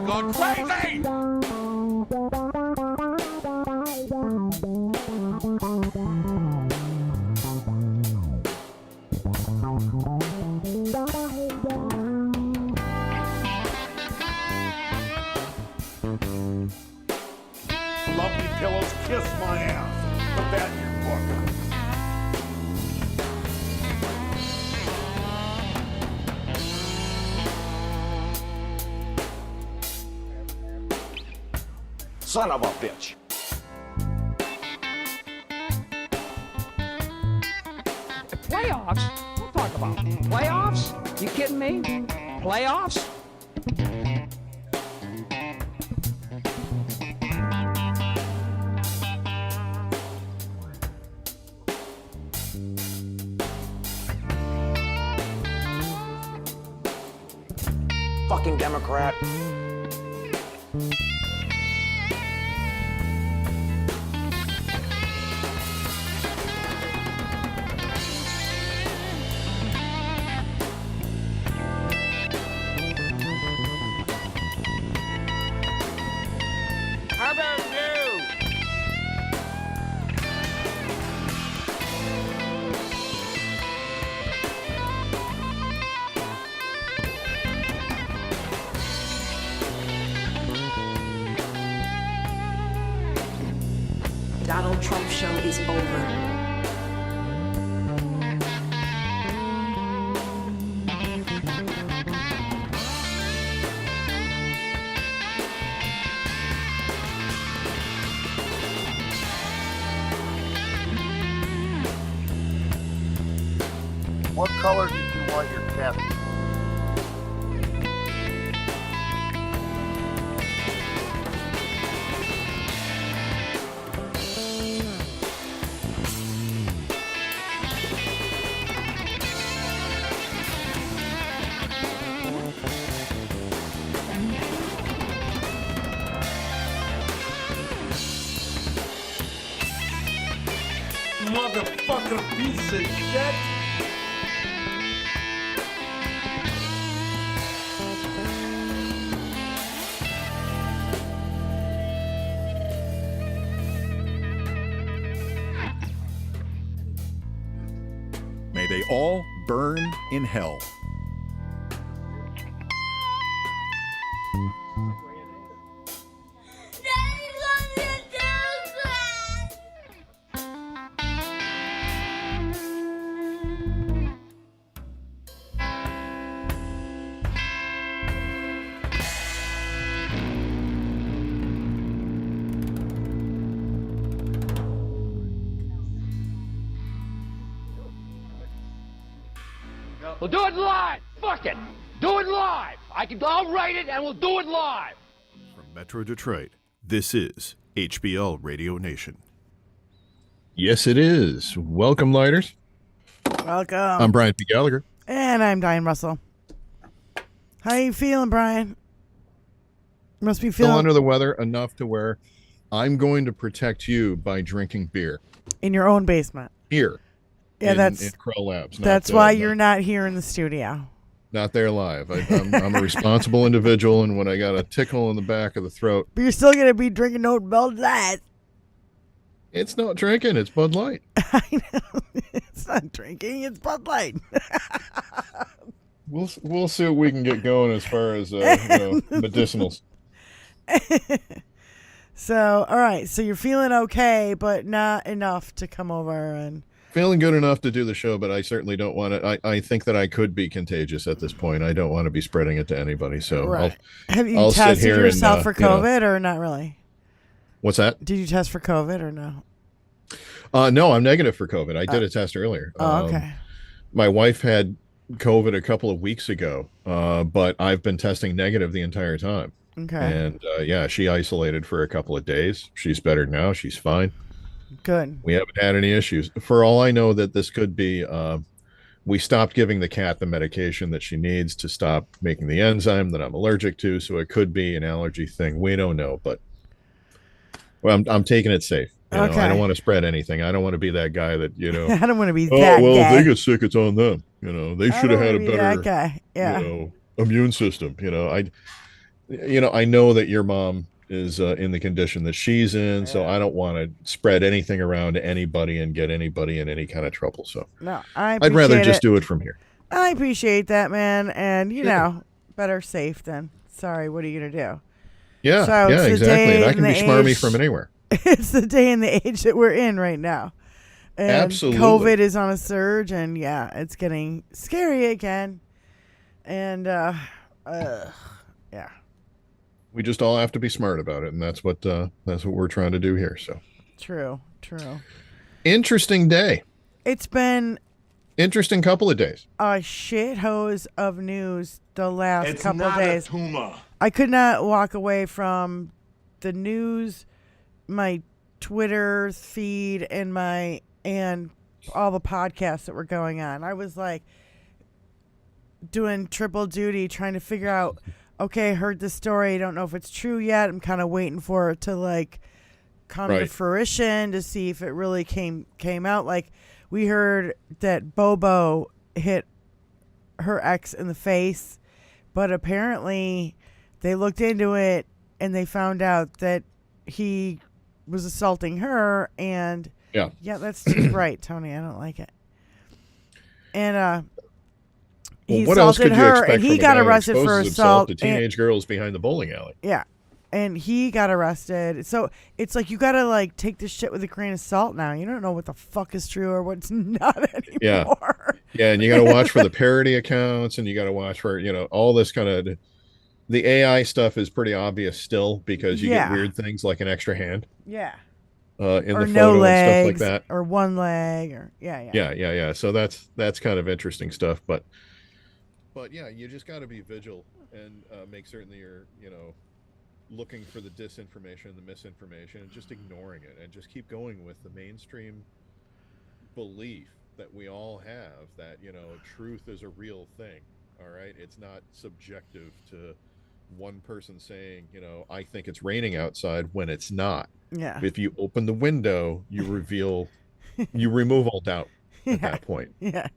Gone crazy! Fluffy pillows, kiss my ass. Put that in your book. Son of a bitch. Playoffs? We'll talk about playoffs? You kidding me? Playoffs? Fucking Democrat. How about you? Donald Trump show is over. What color did you want your cat? motherfucker piece of shit! May they all burn in hell. We'll do it live. Fuck it. Do it live. I'll write it and we'll do it live. From Metro Detroit, this is HBL Radio Nation. Yes, it is. Welcome, lighters. Welcome. I'm Brian P. Gallagher. And I'm Diane Russell. How you feeling, Brian? Must be Still feeling under the weather enough to where I'm going to protect you by drinking beer. in your own basement. Here. Yeah, in that's Crow Labs. that's why you're not here in the studio. Not there live. I'm a responsible individual, and when I got a tickle in the back of the throat, But you're still gonna be drinking no Bud Light. it's not drinking, it's Bud Light. I know. It's not drinking, it's Bud Light. We'll see what we can get going as far as medicinals. So, all right. So you're feeling okay, but not enough to come over and. Feeling good enough to do the show, but I certainly don't want to. I think that I could be contagious at this point. I don't want to be spreading it to anybody. So Right. Have you I'll sit tested here yourself and, for COVID or not really? What's that? Did you test for COVID or no? No, I'm negative for COVID. I did a test earlier. Oh, okay. My wife had COVID a couple of weeks ago, but I've been testing negative the entire time. Okay. And yeah, she isolated for a couple of days. She's better now. She's fine. Good. We haven't had any issues. For all I know, that this could be, we stopped giving the cat the medication that she needs to stop making the enzyme that I'm allergic to. So it could be an allergy thing. We don't know, but well, I'm taking it safe. You know, I don't want to spread anything. I don't want to be that guy that, I don't want to be oh, that well, guy. if they get sick, it's on them. They should have had a better that guy. Yeah. immune system. I know that your mom is in the condition that she's in, so I don't want to spread anything around to anybody and get anybody in any kind of trouble. So No, I'd rather just do it from here. I appreciate that, man. And, better safe than sorry. What are you going to do? Yeah, So yeah, it's the exactly. day And I and can be the smarmy age- from anywhere. It's the day and the age that we're in right now. And Absolutely. COVID is on a surge, and yeah, it's getting scary again. And yeah. We just all have to be smart about it, and that's what we're trying to do here. So True. interesting day. It's been Interesting couple of days. a shit hose of news the last It's couple not of days. a tumor. I could not walk away from the news, my Twitter feed, and all the podcasts that were going on. I was like doing triple duty, trying to figure out. Okay, heard the story. Don't know if it's true yet. I'm kind of waiting for it to come to Right. fruition to see if it really came out. Like we heard that Bobo hit her ex in the face, but apparently they looked into it and they found out that he was assaulting her. And Yeah. that's too bright, Tony. I don't like it. And he Well, what else assaulted could you her, expect and he from a got guy who arrested for exposes himself assault. to teenage girls behind the bowling alley? Yeah, and he got arrested. So it's like you gotta take this shit with a grain of salt now. You don't know what the fuck is true or what's not anymore. Yeah, and you got to watch for the parody accounts, and you got to watch for all this kind of. The AI stuff is pretty obvious still because you get weird things like an extra hand. Yeah. In Or the photo no and legs, stuff like that. or one leg, or Yeah. So that's kind of interesting stuff, but yeah, you just got to be vigilant and make certain that you're looking for the disinformation and the misinformation and just ignoring it and just keep going with the mainstream belief that we all have that truth is a real thing. All right, it's not subjective to one person saying I think it's raining outside when it's not. Yeah. If you open the window, you reveal You remove all doubt at that point. Yeah.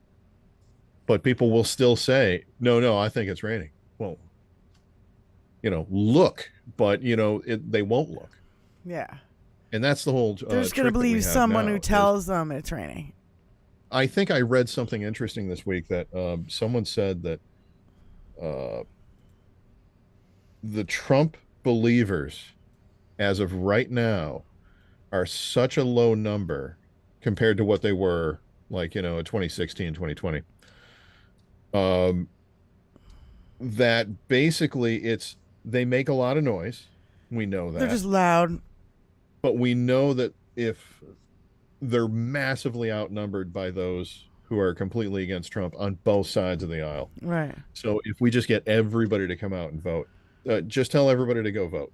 But people will still say, no, I think it's raining. Well, look, but they won't look. Yeah. And that's the whole They're just trick going to that we believe have someone now who is- tells them it's raining. I think I read something interesting this week that someone said that the Trump believers, as of right now, are such a low number compared to what they were like, in 2016, 2020. That basically they make a lot of noise. We know that. They're just loud. But we know that if they're massively outnumbered by those who are completely against Trump on both sides of the aisle. Right. So if we just get everybody to come out and vote, just tell everybody to go vote.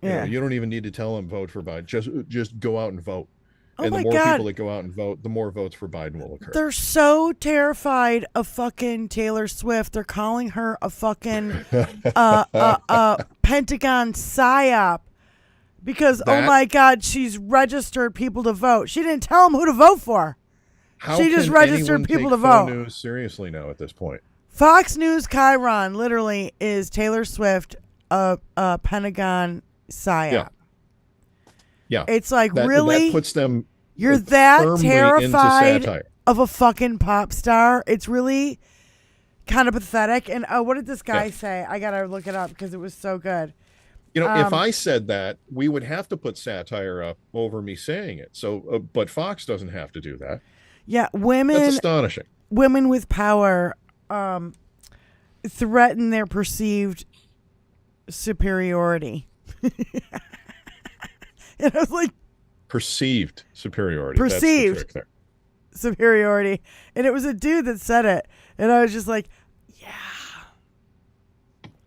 Yeah. You don't even need to tell them vote for Biden. Just go out and vote. Oh And the my more God. people that go out and vote, the more votes for Biden will occur. They're so terrified of fucking Taylor Swift. They're calling her a fucking Pentagon psyop because, oh my God, she's registered people to vote. She didn't tell them who to vote for. How She just can registered anyone people take to faux vote. news seriously now at this point? Fox News Chiron literally is Taylor Swift a Pentagon psyop. Yeah. Yeah. It's like, That really? puts them You're that firmly into terrified satire. of a fucking pop star? It's really kind of pathetic. And what did this guy say? I got to look it up because it was so good. If I said that, we would have to put satire up over me saying it. So, but Fox doesn't have to do that. Yeah, That's women astonishing. with power threaten their perceived superiority. And I was like, Perceived superiority. That's the Perceived. trick there. superiority. And it was a dude that said it. And I was just like, yeah.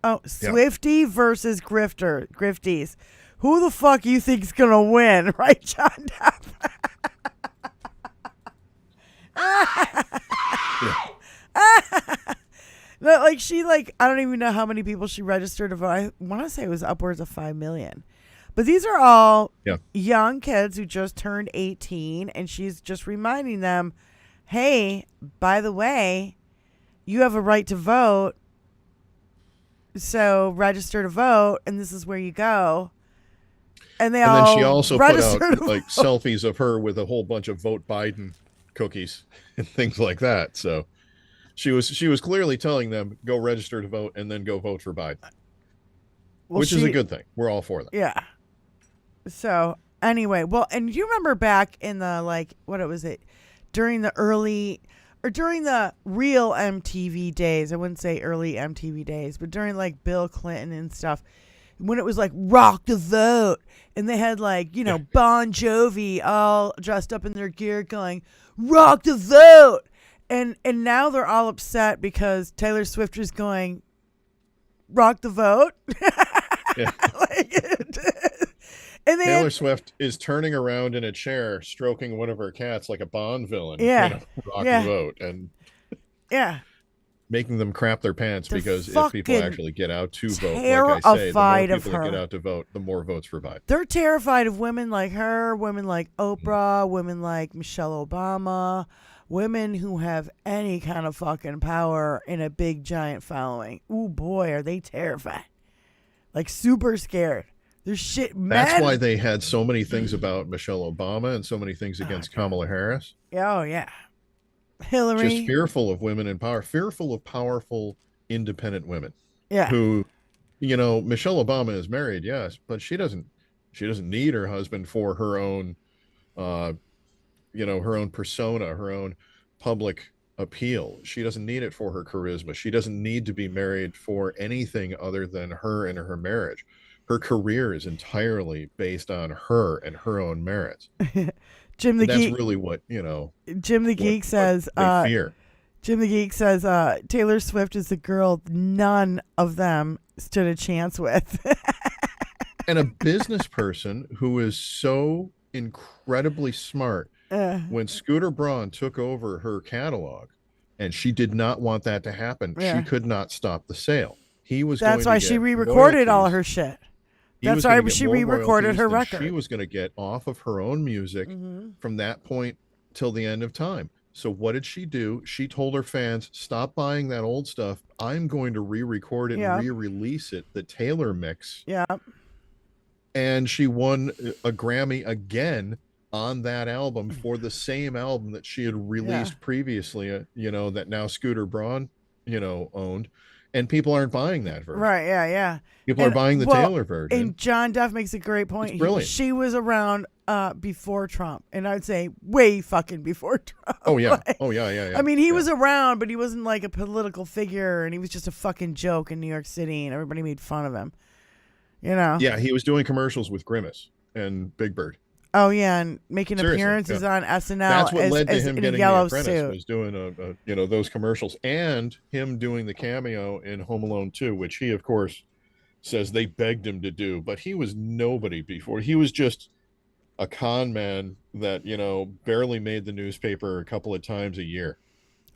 Oh, Swifty versus Grifties. Who the fuck you think's going to win? Right, John Depp? No, I don't even know how many people she registered to vote. I want to say it was upwards of 5 million. But these are all young kids who just turned 18, and she's just reminding them, hey, by the way, you have a right to vote, so register to vote, and this is where you go. And then she also put out selfies of her with a whole bunch of Vote Biden cookies and things like that. So she was clearly telling them, go register to vote and then go vote for Biden. Which is a good thing. We're all for that. Yeah. So anyway, well, and you remember back in the during the real MTV days, I wouldn't say early MTV days, but during Bill Clinton and stuff, when it was rock the vote, and they had Bon Jovi all dressed up in their gear going, rock the vote. And now they're all upset because Taylor Swift is going, rock the vote. Yeah. And then, Taylor Swift is turning around in a chair, stroking one of her cats like a Bond villain. Yeah. Rock the vote. And making them crap their pants because if people actually get out to vote, like I say, the more people that get out to vote, the more votes for Biden. They're terrified of women like her, women like Oprah, women like Michelle Obama, women who have any kind of fucking power in a big giant following. Ooh, boy, are they terrified. Super scared. There's shit mad. That's why they had so many things about Michelle Obama and so many things against Kamala Harris. Oh, yeah. Hillary. Just fearful of women in power, fearful of powerful, independent women. Yeah. Who, Michelle Obama is married, yes, but she doesn't need her husband for her own, her own persona, her own public appeal. She doesn't need it for her charisma. She doesn't need to be married for anything other than her and her marriage. Her career is entirely based on her and her own merits. Jim the Geek. That's really what, Jim the Geek says. They fear. Jim the Geek says Taylor Swift is the girl none of them stood a chance with. And a business person who is so incredibly smart. When Scooter Braun took over her catalog, and she did not want that to happen, she could not stop the sale. That's why she re-recorded all of her shit. That's why she re-recorded her record. She was going to get off of her own music from that point till the end of time. So what did she do? She told her fans, stop buying that old stuff. I'm going to re-record it Yeah. and re-release it, the Taylor mix. Yeah. And she won a Grammy again on that album for the same album that she had released previously, that now Scooter Braun, owned. And people aren't buying that version. Right. Yeah. Yeah. People are buying the Taylor version. And John Duff makes a great point. It's brilliant. She was around before Trump, and I'd say way fucking before Trump. Oh yeah. Like, Oh yeah. I mean, he was around, but he wasn't like a political figure, and he was just a fucking joke in New York City, and everybody made fun of him. Yeah, he was doing commercials with Grimace and Big Bird. Oh yeah, and making Seriously, appearances on SNL. That's what led to him in a getting yellow The Apprentice, suit. was doing those commercials, and him doing the cameo in Home Alone 2, which he of course says they begged him to do, but he was nobody before. He was just a con man that barely made the newspaper a couple of times a year.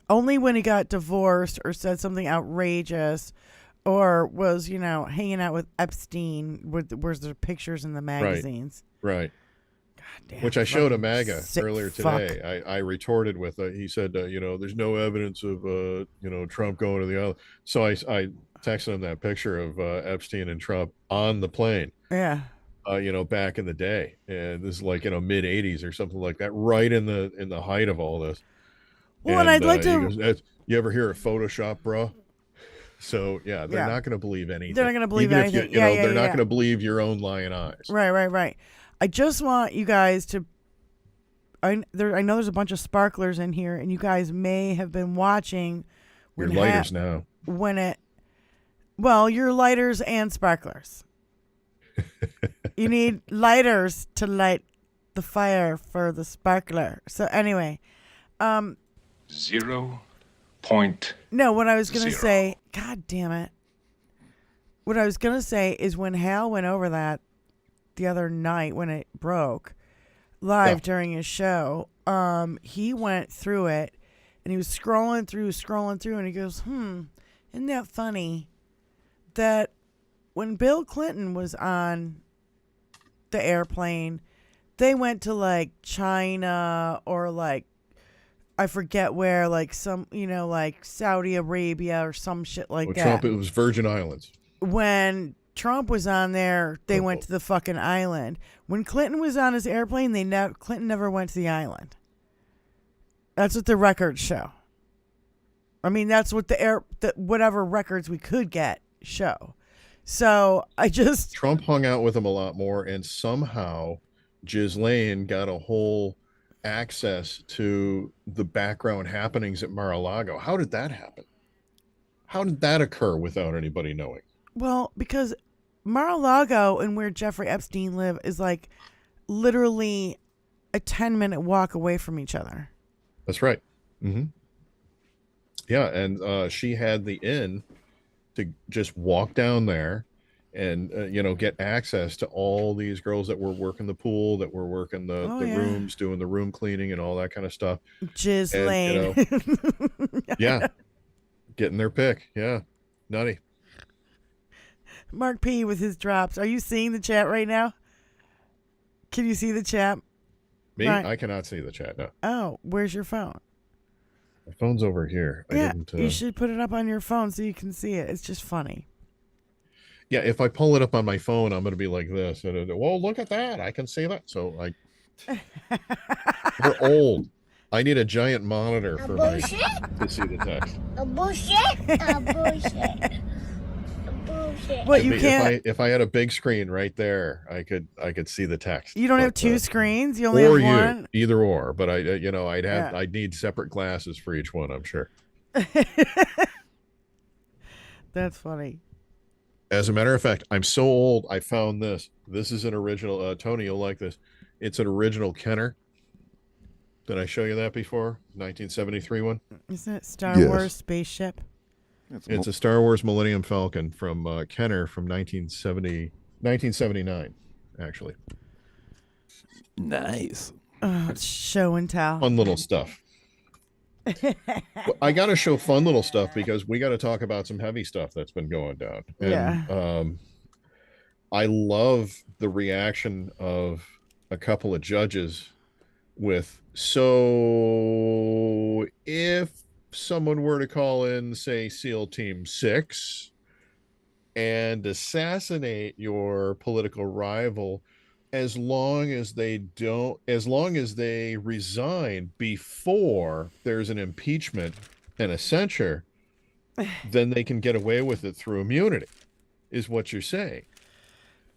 Only when he got divorced or said something outrageous, or was hanging out with Epstein, where's their pictures in the magazines. Right. Damn, Which I showed a fucking MAGA sick earlier fuck. today. I retorted with, he said, there's no evidence of, Trump going to the island. So I texted him that picture of Epstein and Trump on the plane, Yeah. back in the day. And this is like, mid 80s or something like that, right in the height of all this. Well, and I'd like he to. goes, you ever hear of Photoshop, bro? So yeah, they're not going to believe anything. They're not going to believe Even anything. If they're not going to believe your own lying eyes. Right. I just want you guys to. I know there's a bunch of sparklers in here, and you guys may have been watching. Your lighters now. Your lighters and sparklers. You need lighters to light the fire for the sparkler. So anyway, 0.0. no, what I was gonna say, God damn it. What I was gonna say is when Hal went over that the other night when it broke live during his show, he went through it and he was scrolling through, and he goes, isn't that funny that when Bill Clinton was on the airplane, they went to like China or like I forget where, like some like Saudi Arabia or some shit like that. Trump, it was Virgin Islands. When Trump was on there, they went to the fucking island. When Clinton was on his airplane, Clinton never went to the island. That's what the records show. I mean, that's what whatever records we could get show. So Trump hung out with him a lot more, and somehow Ghislaine got a whole access to the background happenings at Mar-a-Lago. How did that happen? How did that occur without anybody knowing? Well, because Mar-a-Lago and where Jeffrey Epstein lived is like literally a 10-minute walk away from each other. That's right. Mm-hmm. Yeah, and she had the inn to just walk down there and get access to all these girls that were working the pool, that were working the rooms, doing the room cleaning and all that kind of stuff. Ghislaine. Yeah, getting their pick. Yeah, nutty. Mark P with his drops. Are you seeing the chat right now? Can you see the chat? Me? Right. I cannot see the chat now. Oh, where's your phone? My phone's over here. You should put it up on your phone so you can see it. It's just funny. Yeah, if I pull it up on my phone, I'm going to be like this. Well, look at that. I can see that. So we're old. I need a giant monitor to see the text. A bullshit. What you can't? If I had a big screen right there, I could see the text. You don't have two screens. You only have one. Either or. But I'd need separate glasses for each one. I'm sure. That's funny. As a matter of fact, I'm so old. I found this. This is an original. Tony, you'll like this. It's an original Kenner. Did I show you that before? 1973 one. Isn't it Star Wars spaceship? It's a Star Wars Millennium Falcon from Kenner from 1979, actually. Nice. It's show and tell. Fun little stuff. I got to show fun little stuff because we got to talk about some heavy stuff that's been going down. And, I love the reaction of a couple of judges with, so if someone were to call in, say, SEAL Team 6 and assassinate your political rival, as long as they resign before there's an impeachment and a censure, then they can get away with it through immunity, is what you're saying.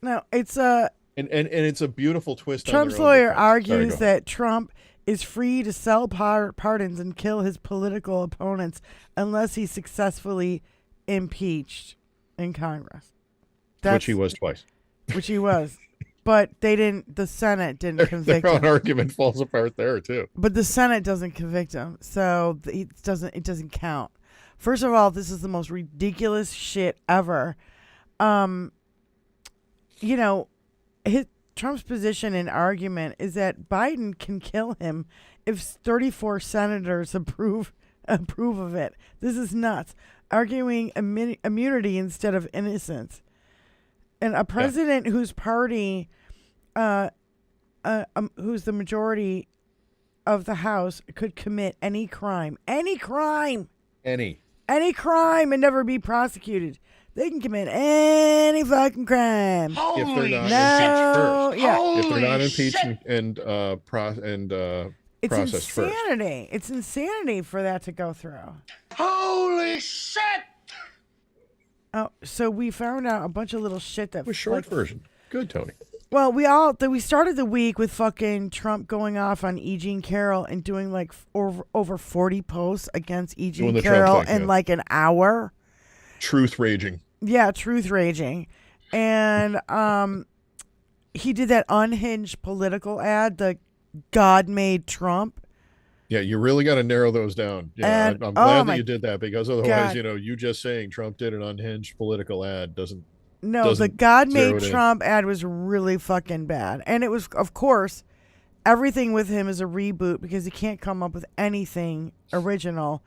No, it's a and it's a beautiful twist. Trump's on their own lawyer defense. argues that Trump is free to sell pardons and kill his political opponents unless he's successfully impeached in Congress. Which he was twice. Which he was. But they didn't. The Senate didn't convict their him. own argument falls apart there too. But the Senate doesn't convict him, so it doesn't count. First of all, this is the most ridiculous shit ever. You know, Trump's position and argument is that Biden can kill him if 34 senators approve of it. This is nuts. Arguing immunity instead of innocence. And a president whose party, who's the majority of the House, could commit any crime, and never be prosecuted. They can commit any fucking crime. If they're not impeached first. Yeah. If they're not impeached and It's processed first. insanity. It's insanity for that to go through. Holy shit! Oh, so we found out a bunch of little shit that The short version. Good, Tony. Well, we started the week with fucking Trump going off on E. Jean Carroll and doing like over 40 posts against E. Jean Carroll in like an hour. Truth raging. Yeah, truth raging. And he did that unhinged political ad, the God made Trump. Yeah, you really got to narrow those down. Yeah, And- I'm glad oh my that you did that, because otherwise, God. you just saying Trump did an unhinged political ad doesn't. No, doesn't the God zero made it in. Trump ad was really fucking bad. And it was, of course, everything with him is a reboot because he can't come up with anything original.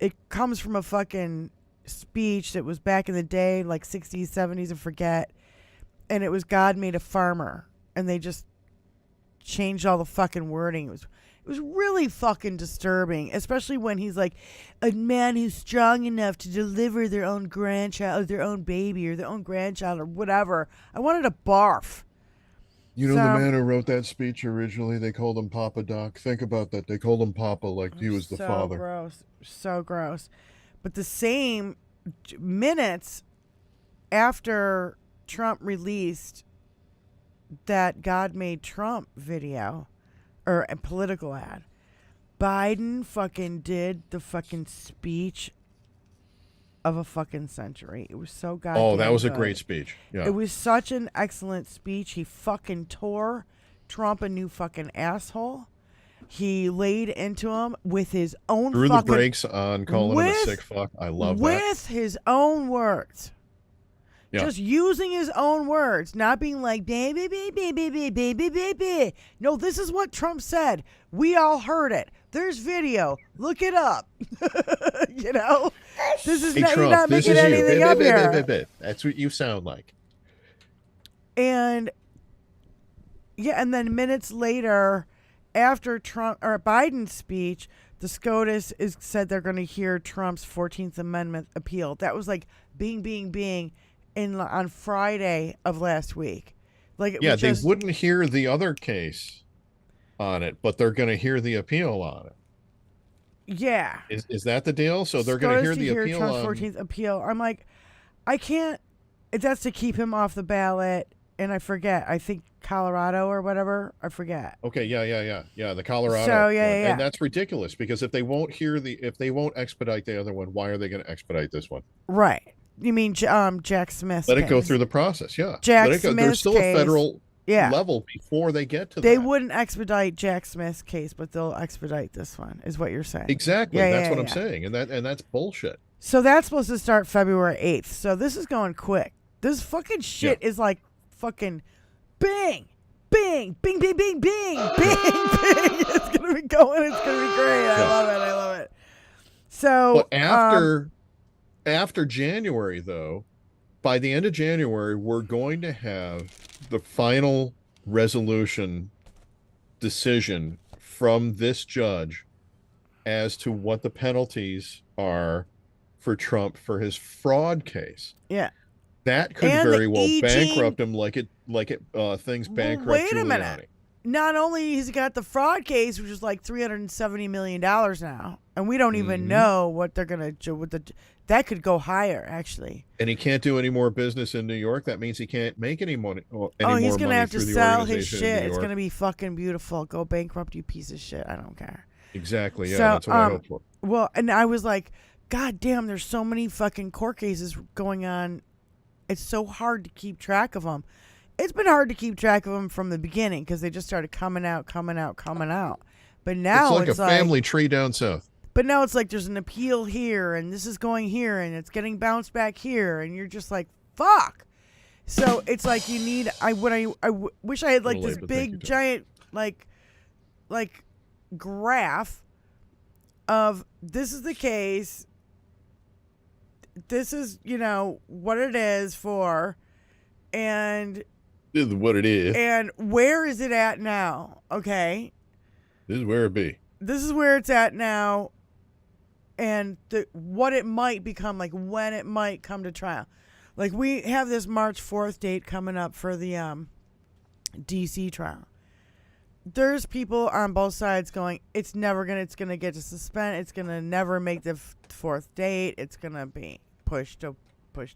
It comes from a fucking speech that was back in the day, like 60s, 70s, I forget. And it was God made a farmer. And they just changed all the fucking wording. It was really fucking disturbing, especially when he's like, a man who's strong enough to deliver their own grandchild or their own baby or their own grandchild or whatever. I wanted to barf. You know, the man who wrote that speech originally, they called him Papa Doc. Think about that. They called him Papa like he was the father. Gross. So gross. But the same minutes after Trump released that God made Trump video or a political ad, Biden fucking did the fucking speech of a fucking century. It was so goddamn Oh, that was a good. great speech. Yeah. It was such an excellent speech. He fucking tore Trump a new fucking asshole. He laid into him with his own Threw fucking... the brakes on calling him a sick fuck. I love that. With his own words. Yeah. Just using his own words, not being like, baby, baby, baby, baby, baby. No, this is what Trump said. We all heard it. There's video. Look it up. You know? This is Hey, not, Trump, you're not this making is you. anything up here. That's what you sound like. And yeah, and then minutes later, after Trump or Biden's speech, the SCOTUS said they're going to hear Trump's 14th Amendment appeal. That was like bing on Friday of last week. Like it was just, they wouldn't hear the other case on it, but they're going to hear the appeal on it. Yeah. Is that the deal? So they're going to hear the appeal Trump's on 14th appeal. I'm like, I can't. That's to keep him off the ballot. And I forget. I think Colorado or whatever. I forget. Okay, yeah. The Colorado. So, one. yeah. And that's ridiculous, because if they won't expedite the other one, why are they going to expedite this one? Right. You mean Jack Smith? Let it go through the process. Yeah. Jack Let it go. Smith's There's still case, a federal yeah. level before they get to They that. wouldn't expedite Jack Smith's case, but they'll expedite this one, is what you're saying. Exactly. Yeah, That's yeah, what I'm yeah. saying. And that's bullshit. So that's supposed to start February 8th. So this is going quick. This fucking shit is like fucking bing, bing, bing, bing, bing, bing, bing, bing. It's going to be going. It's going to be great. I love it. So But after January, though, by the end of January, we're going to have the final resolution decision from this judge as to what the penalties are for Trump for his fraud case. Yeah. That could And very the well E-Team- bankrupt him like things bankrupt Wait a Giuliani. minute. Not only he's got the fraud case, which is like $370 million now, and we don't even know what they're gonna do. That could go higher, actually. And he can't do any more business in New York. That means he can't make any money. He's gonna have to sell his shit. It's York. gonna be fucking beautiful. Go bankrupt, you piece of shit. I don't care. Exactly. Yeah, So, that's what I hope for. Well, and I was like, God damn, there's so many fucking court cases going on. It's so hard to keep track of them. It's been hard to keep track of them from the beginning because they just started coming out. But now it's like a family tree down south. But now it's like there's an appeal here, and this is going here, and it's getting bounced back here, and you're just like, fuck. So it's like you need. I wish I had like this big giant like graph of this is the case. This is what it is for, and This is what it is. And where is it at now? Okay. This is where it be. This is where it's at now, and what it might become, like when it might come to trial. Like we have this March 4th date coming up for the D.C. trial. There's people on both sides going, it's gonna get to suspend. It's gonna never make the fourth date. It's gonna be pushed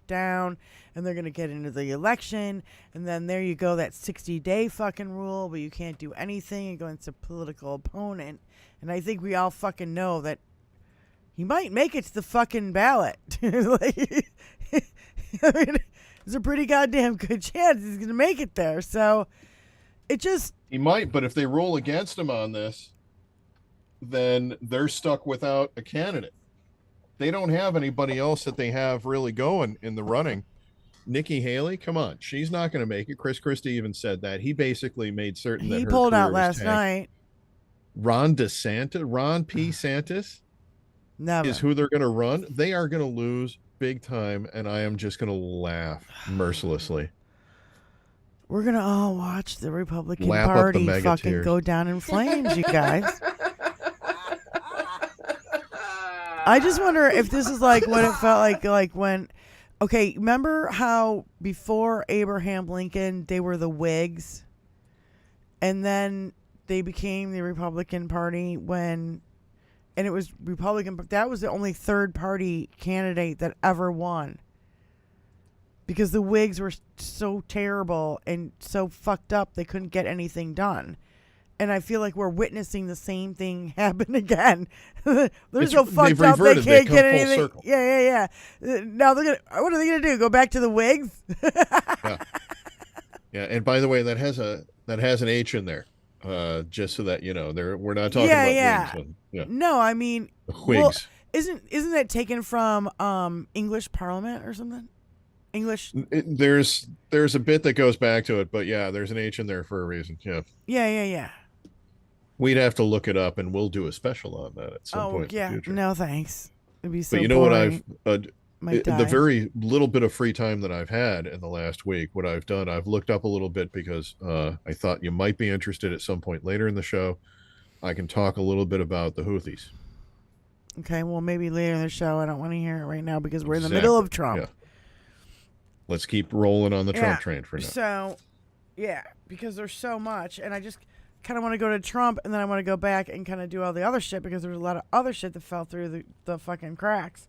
down, and they're gonna get into the election, and then there you go, that 60-day fucking rule, but you can't do anything against a political opponent. And I think we all fucking know that he might make it to the fucking ballot. Like, I mean, there's a pretty goddamn good chance he's gonna make it there. So it just. He might, but if they rule against him on this, then they're stuck without a candidate. They don't have anybody else that they have really going in the running. Nikki Haley, come on, she's not going to make it. Chris Christie even said that. He basically made certain that he her pulled out career last was night. Ron P. Santis Never. is who they're going to run. They are going to lose big time, and I am just going to laugh mercilessly. We're going to all watch the Republican Lap up Party the fucking tears. go down in flames, you guys. I just wonder if this is like what it felt like when, okay, remember how before Abraham Lincoln, they were the Whigs, and then they became the Republican Party and it was Republican, but that was the only third party candidate that ever won. Because the Whigs were so terrible and so fucked up, they couldn't get anything done. And I feel like we're witnessing the same thing happen again. They're so fucked up they can't get anything. Circle. Yeah. Now what are they gonna do? Go back to the Whigs? Yeah. And by the way, that has an H in there, just so that you know. We're not talking about Whigs. Yeah. No, I mean Whigs. Well, isn't that taken from English Parliament or something? English. There's a bit that goes back to it, but yeah, there's an H in there for a reason. Yeah. Yeah. We'd have to look it up, and we'll do a special on that at some point. Yeah. In the future. No, thanks. It'd be so. But you know boring. what the very little bit of free time that I've had in the last week, what I've done, I've looked up a little bit because I thought you might be interested at some point later in the show. I can talk a little bit about the Houthis. Okay, well, maybe later in the show. I don't want to hear it right now because we're in the middle of Trump. Yeah. Let's keep rolling on the Trump train for now. So, yeah, because there's so much, and I just kind of want to go to Trump, and then I want to go back and kind of do all the other shit because there's a lot of other shit that fell through the fucking cracks.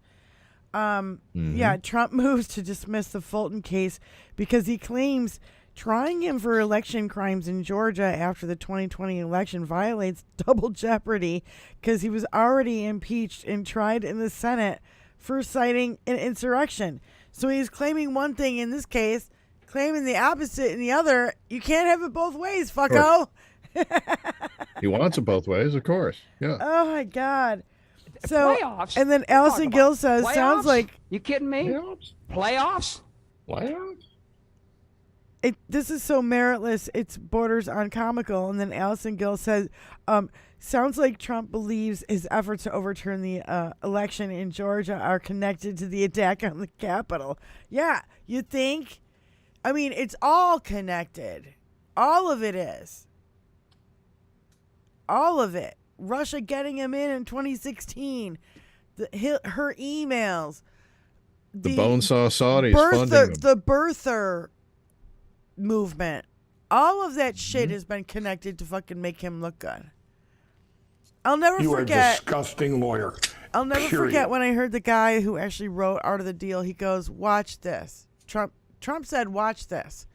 Yeah, Trump moves to dismiss the Fulton case because he claims trying him for election crimes in Georgia after the 2020 election violates double jeopardy because he was already impeached and tried in the Senate for citing an insurrection. So he's claiming one thing in this case, claiming the opposite in the other. You can't have it both ways, fucko. He wants it both ways, of course. Yeah. Oh, my God. So, Playoffs? and then Allison Gill says, Playoffs? sounds like... You kidding me? Playoffs? This is so meritless, it borders on comical. And then Allison Gill says, sounds like Trump believes his efforts to overturn the election in Georgia are connected to the attack on the Capitol. Yeah, you think? I mean, it's all connected. All of it is. all of it. Russia getting him in 2016. Her emails. The Bonesaw Saudis funding them. The birther movement. All of that shit has been connected to fucking make him look good. I'll never You forget. are a disgusting lawyer. I'll never forget when I heard the guy who actually wrote Art of the Deal. He goes, "Watch this." Trump said, "Watch this.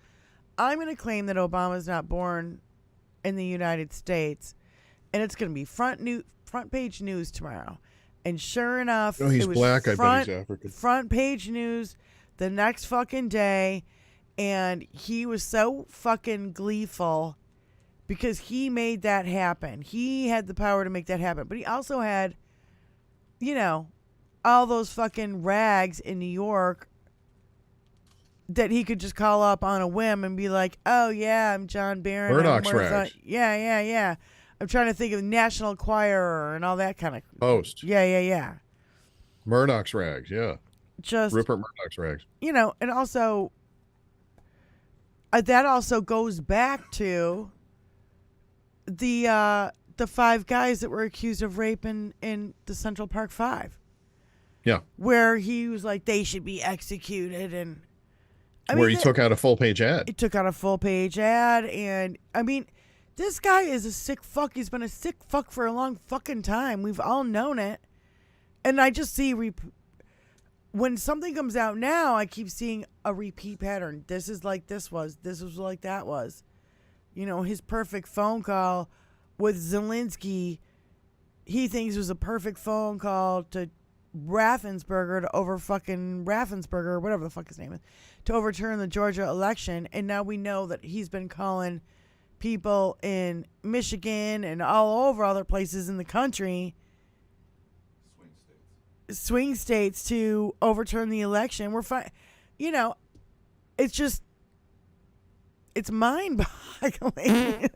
I'm going to claim that Obama's not born in the United States, and it's going to be front page news tomorrow." And sure enough, he's it was black. I bet he's African. Front page news the next fucking day, and he was so fucking gleeful because he made that happen. He had the power to make that happen, but he also had, all those fucking rags in New York that he could just call up on a whim and be like, "Oh yeah, I'm John Barron. Murdoch's rags. Yeah. I'm trying to think of National Enquirer and all that kind of Post. Yeah. Murdoch's rags. Yeah. Just Rupert Murdoch's rags. and also that also goes back to the 5 guys that were accused of rape in the Central Park 5. Yeah. Where he was like, they should be executed, and he took out a full page ad. He took out a full page ad, and this guy is a sick fuck. He's been a sick fuck for a long fucking time. We've all known it. And I just see when something comes out now, I keep seeing a repeat pattern. This is like this was. This was like that was. His perfect phone call with Zelensky, he thinks was a perfect phone call to Raffensperger or whatever the fuck his name is, to overturn the Georgia election. And now we know that he's been calling people in Michigan and all over other places in the country, swing states, to overturn the election. We're fine. It's just, it's mind-boggling.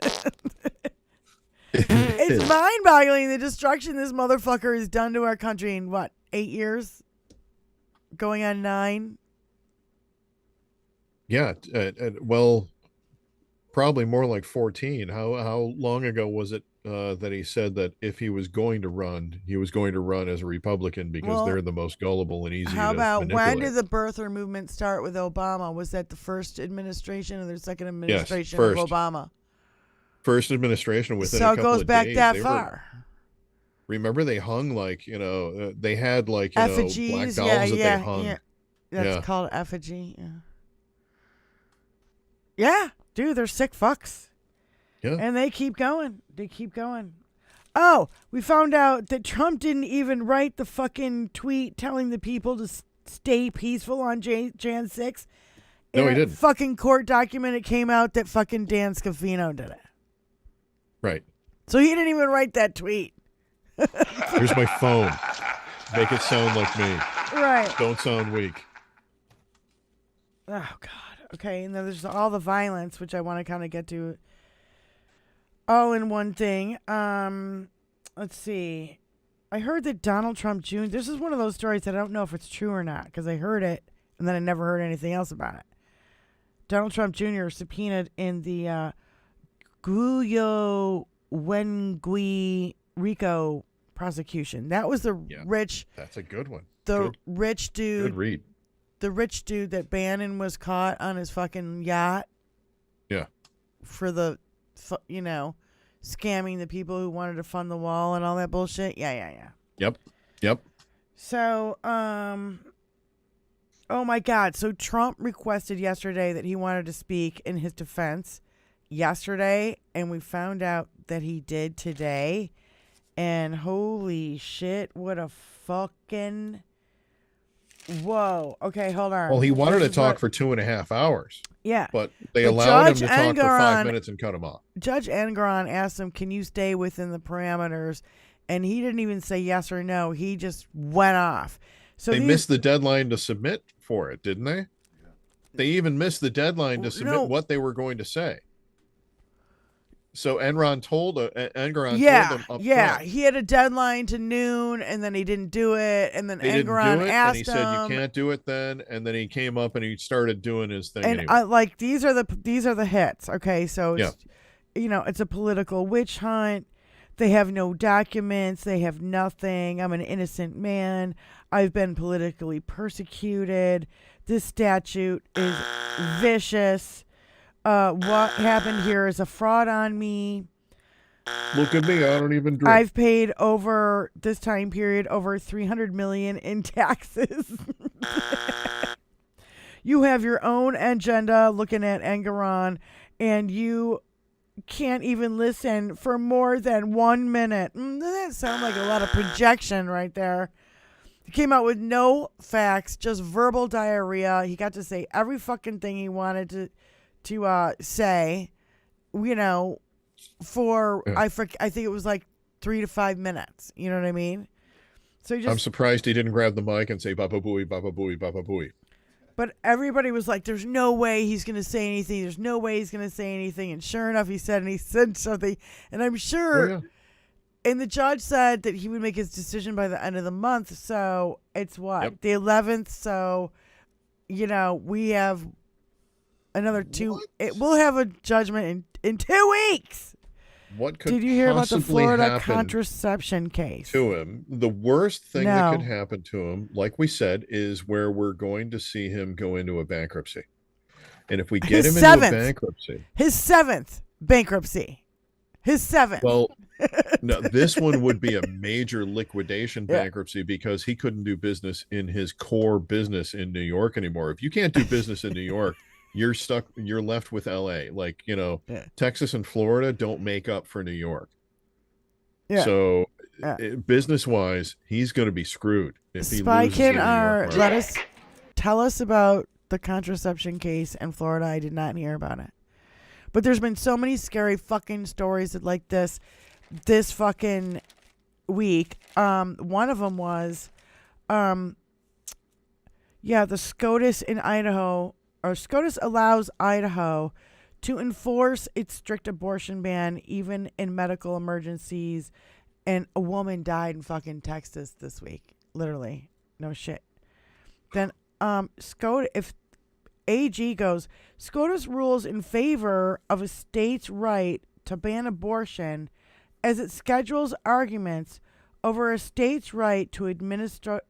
It's mind-boggling the destruction this motherfucker has done to our country in 8 years? Going on 9? Yeah. Well, probably more like 14. How long ago was it that he said that if he was going to run, he was going to run as a Republican because they're the most gullible and easy to manipulate? How about when did the birther movement start with Obama? Was that the first administration or the second administration of Obama? First administration within so a couple of days. So it goes back that far. Remember they hung they had effigies, black dolls that they hung. Yeah. That's called effigy. Yeah, dude, they're sick fucks. Yeah. And they keep going. Oh, we found out that Trump didn't even write the fucking tweet telling the people to stay peaceful on Jan 6th. No, he didn't. Fucking court document, it came out that fucking Dan Scavino did it. Right. So he didn't even write that tweet. Here's my phone. Make it sound like me. Right. Don't sound weak. Oh, God. Okay, and then there's all the violence, which I want to kind of get to all in one thing. Let's see. I heard that Donald Trump Jr., this is one of those stories that I don't know if it's true or not, because I heard it, and then I never heard anything else about it. Donald Trump Jr. subpoenaed in the Guyo Wengui Rico prosecution. That was the rich... That's a good one. Rich dude... Good read. The rich dude that Bannon was caught on his fucking yacht. Yeah. For the, scamming the people who wanted to fund the wall and all that bullshit. Yeah. Yep. So, oh my God. So Trump requested yesterday that he wanted to speak in his defense yesterday, and we found out that he did today. And holy shit, what a fucking... Whoa. Okay, hold on. Well, he wanted to talk for 2.5 hours. Yeah. But they allowed him to talk for 5 minutes and cut him off. Judge Engoron asked him, can you stay within the parameters? And he didn't even say yes or no. He just went off. So they missed the deadline to submit for it, didn't they? Yeah. They even missed the deadline to submit what they were going to say. So Engoron told them up front. He had a deadline to noon, and then he didn't do it, and then Engoron asked him. And he said, "You can't do it then." And then he came up and he started doing his thing. And anyway. These are the hits. Okay, so it's, it's a political witch hunt. They have no documents. They have nothing. I'm an innocent man. I've been politically persecuted. This statute is vicious. What happened here is a fraud on me. Look at me. I don't even drink. I've paid over this time period over $300 million in taxes. You have your own agenda looking at Engeron, and you can't even listen for more than 1 minute. Doesn't that sound like a lot of projection right there? He came out with no facts, just verbal diarrhea. He got to say every fucking thing he wanted to say, you know, for I think it was like 3 to 5 minutes. You know what I mean? So I'm surprised he didn't grab the mic and say "Baba Booey, Baba Booey, Baba Booey." But everybody was like, "There's no way he's gonna say anything. There's no way he's gonna say anything." And sure enough, he said something. And I'm sure. Oh, yeah. And the judge said that he would make his decision by the end of the month. So it's what? Yep. The 11th. So, you know, we have another 2. We'll have a judgment in 2 weeks. What could Did you hear about the possibly Florida happen contraception case? to him? The worst thing that No. could happen to him, like we said, is where we're going to see him go into a bankruptcy. And if we get him into a bankruptcy. His 7th bankruptcy. His 7th. Well, no, this one would be a major liquidation bankruptcy because he couldn't do business in his core business in New York anymore. If you can't do business in New York, you're stuck. You're left with LA. Like, you know, Texas and Florida don't make up for New York. Yeah. So business wise, he's going to be screwed if he loses in New York. Tell us about the contraception case in Florida. I did not hear about it. But there's been so many scary fucking stories like this fucking week. One of them was, the SCOTUS in Idaho, or SCOTUS allows Idaho to enforce its strict abortion ban even in medical emergencies. And a woman died in fucking Texas this week. Literally. No shit. Then SCOTUS, if AG goes, SCOTUS rules in favor of a state's right to ban abortion as it schedules arguments over a state's right to administer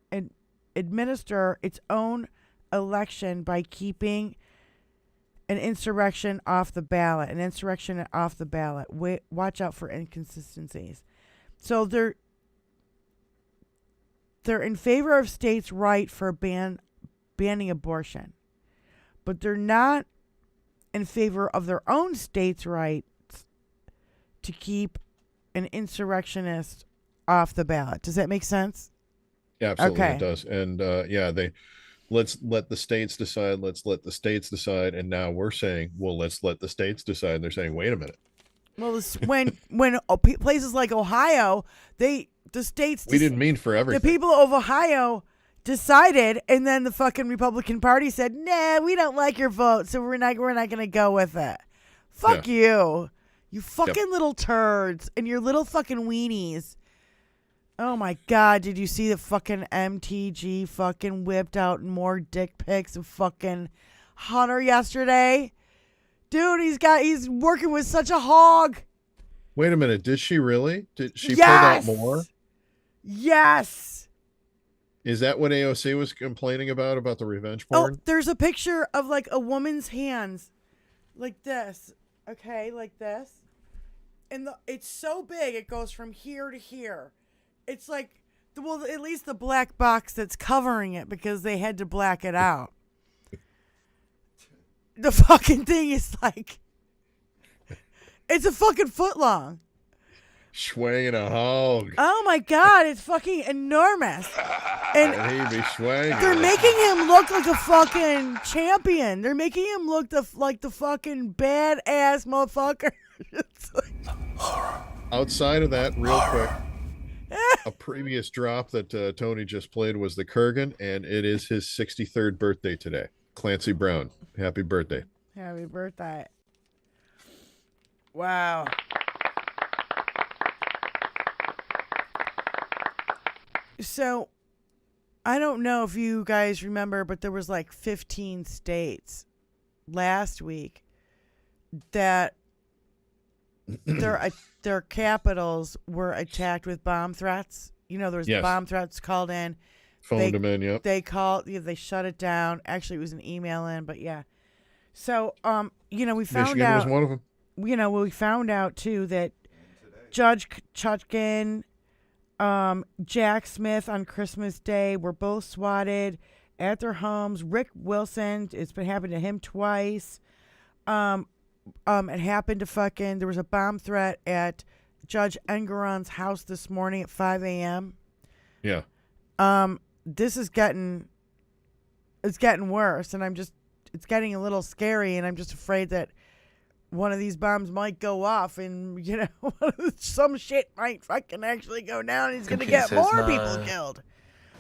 its own election by keeping an insurrection off the ballot. Watch out for inconsistencies. So they're in favor of states' right for banning abortion, but they're not in favor of their own state's rights to keep an insurrectionist off the ballot. Does that make sense? Yeah, absolutely, Okay. it does. And let's let the states decide. Let's let the states decide. And now we're saying, well, let's let the states decide. And they're saying, wait a minute. Well, when places like Ohio, the states, we didn't mean for everything. The people of Ohio decided, and then the fucking Republican Party said, "Nah, we don't like your vote, so we're not going to go with it." Fuck you fucking little turds and your little fucking weenies. Oh my God, did you see the fucking MTG fucking whipped out more dick pics of fucking Hunter yesterday? Dude, he's working with such a hog. Wait a minute, did she really? Did she pull out more? Yes. Is that what AOC was complaining about the revenge porn? Oh, there's a picture of like a woman's hands like this. Okay, like this. And it's so big it goes from here to here. It's like, well, at least the black box that's covering it because they had to black it out. The fucking thing is like, it's a fucking foot long. Swinging a hog. Oh my God, it's fucking enormous. And he be swinging. they're making him look like a fucking champion. They're making him look like the fucking badass motherfucker. Outside of that, real quick, a previous drop that Tony just played was the Kurgan, and it is his 63rd birthday today. Clancy Brown, happy birthday. Happy birthday. Wow. So, I don't know if you guys remember, but there was like 15 states last week that their capitals were attacked with bomb threats. There was Yes. bomb threats called in. Phoned them in, yep. They shut it down. Actually, it was an email in, but yeah. So, we found Michigan out. was one of them. We found out too that Judge Chutkin, Jack Smith on Christmas Day were both swatted at their homes. Rick Wilson, it's been happening to him twice. It happened to there was a bomb threat at Judge Engeron's house this morning at 5 a.m. Yeah. This is getting worse, and it's getting a little scary, and I'm just afraid that one of these bombs might go off, and some shit might fucking actually go down, and he's gonna get more people killed.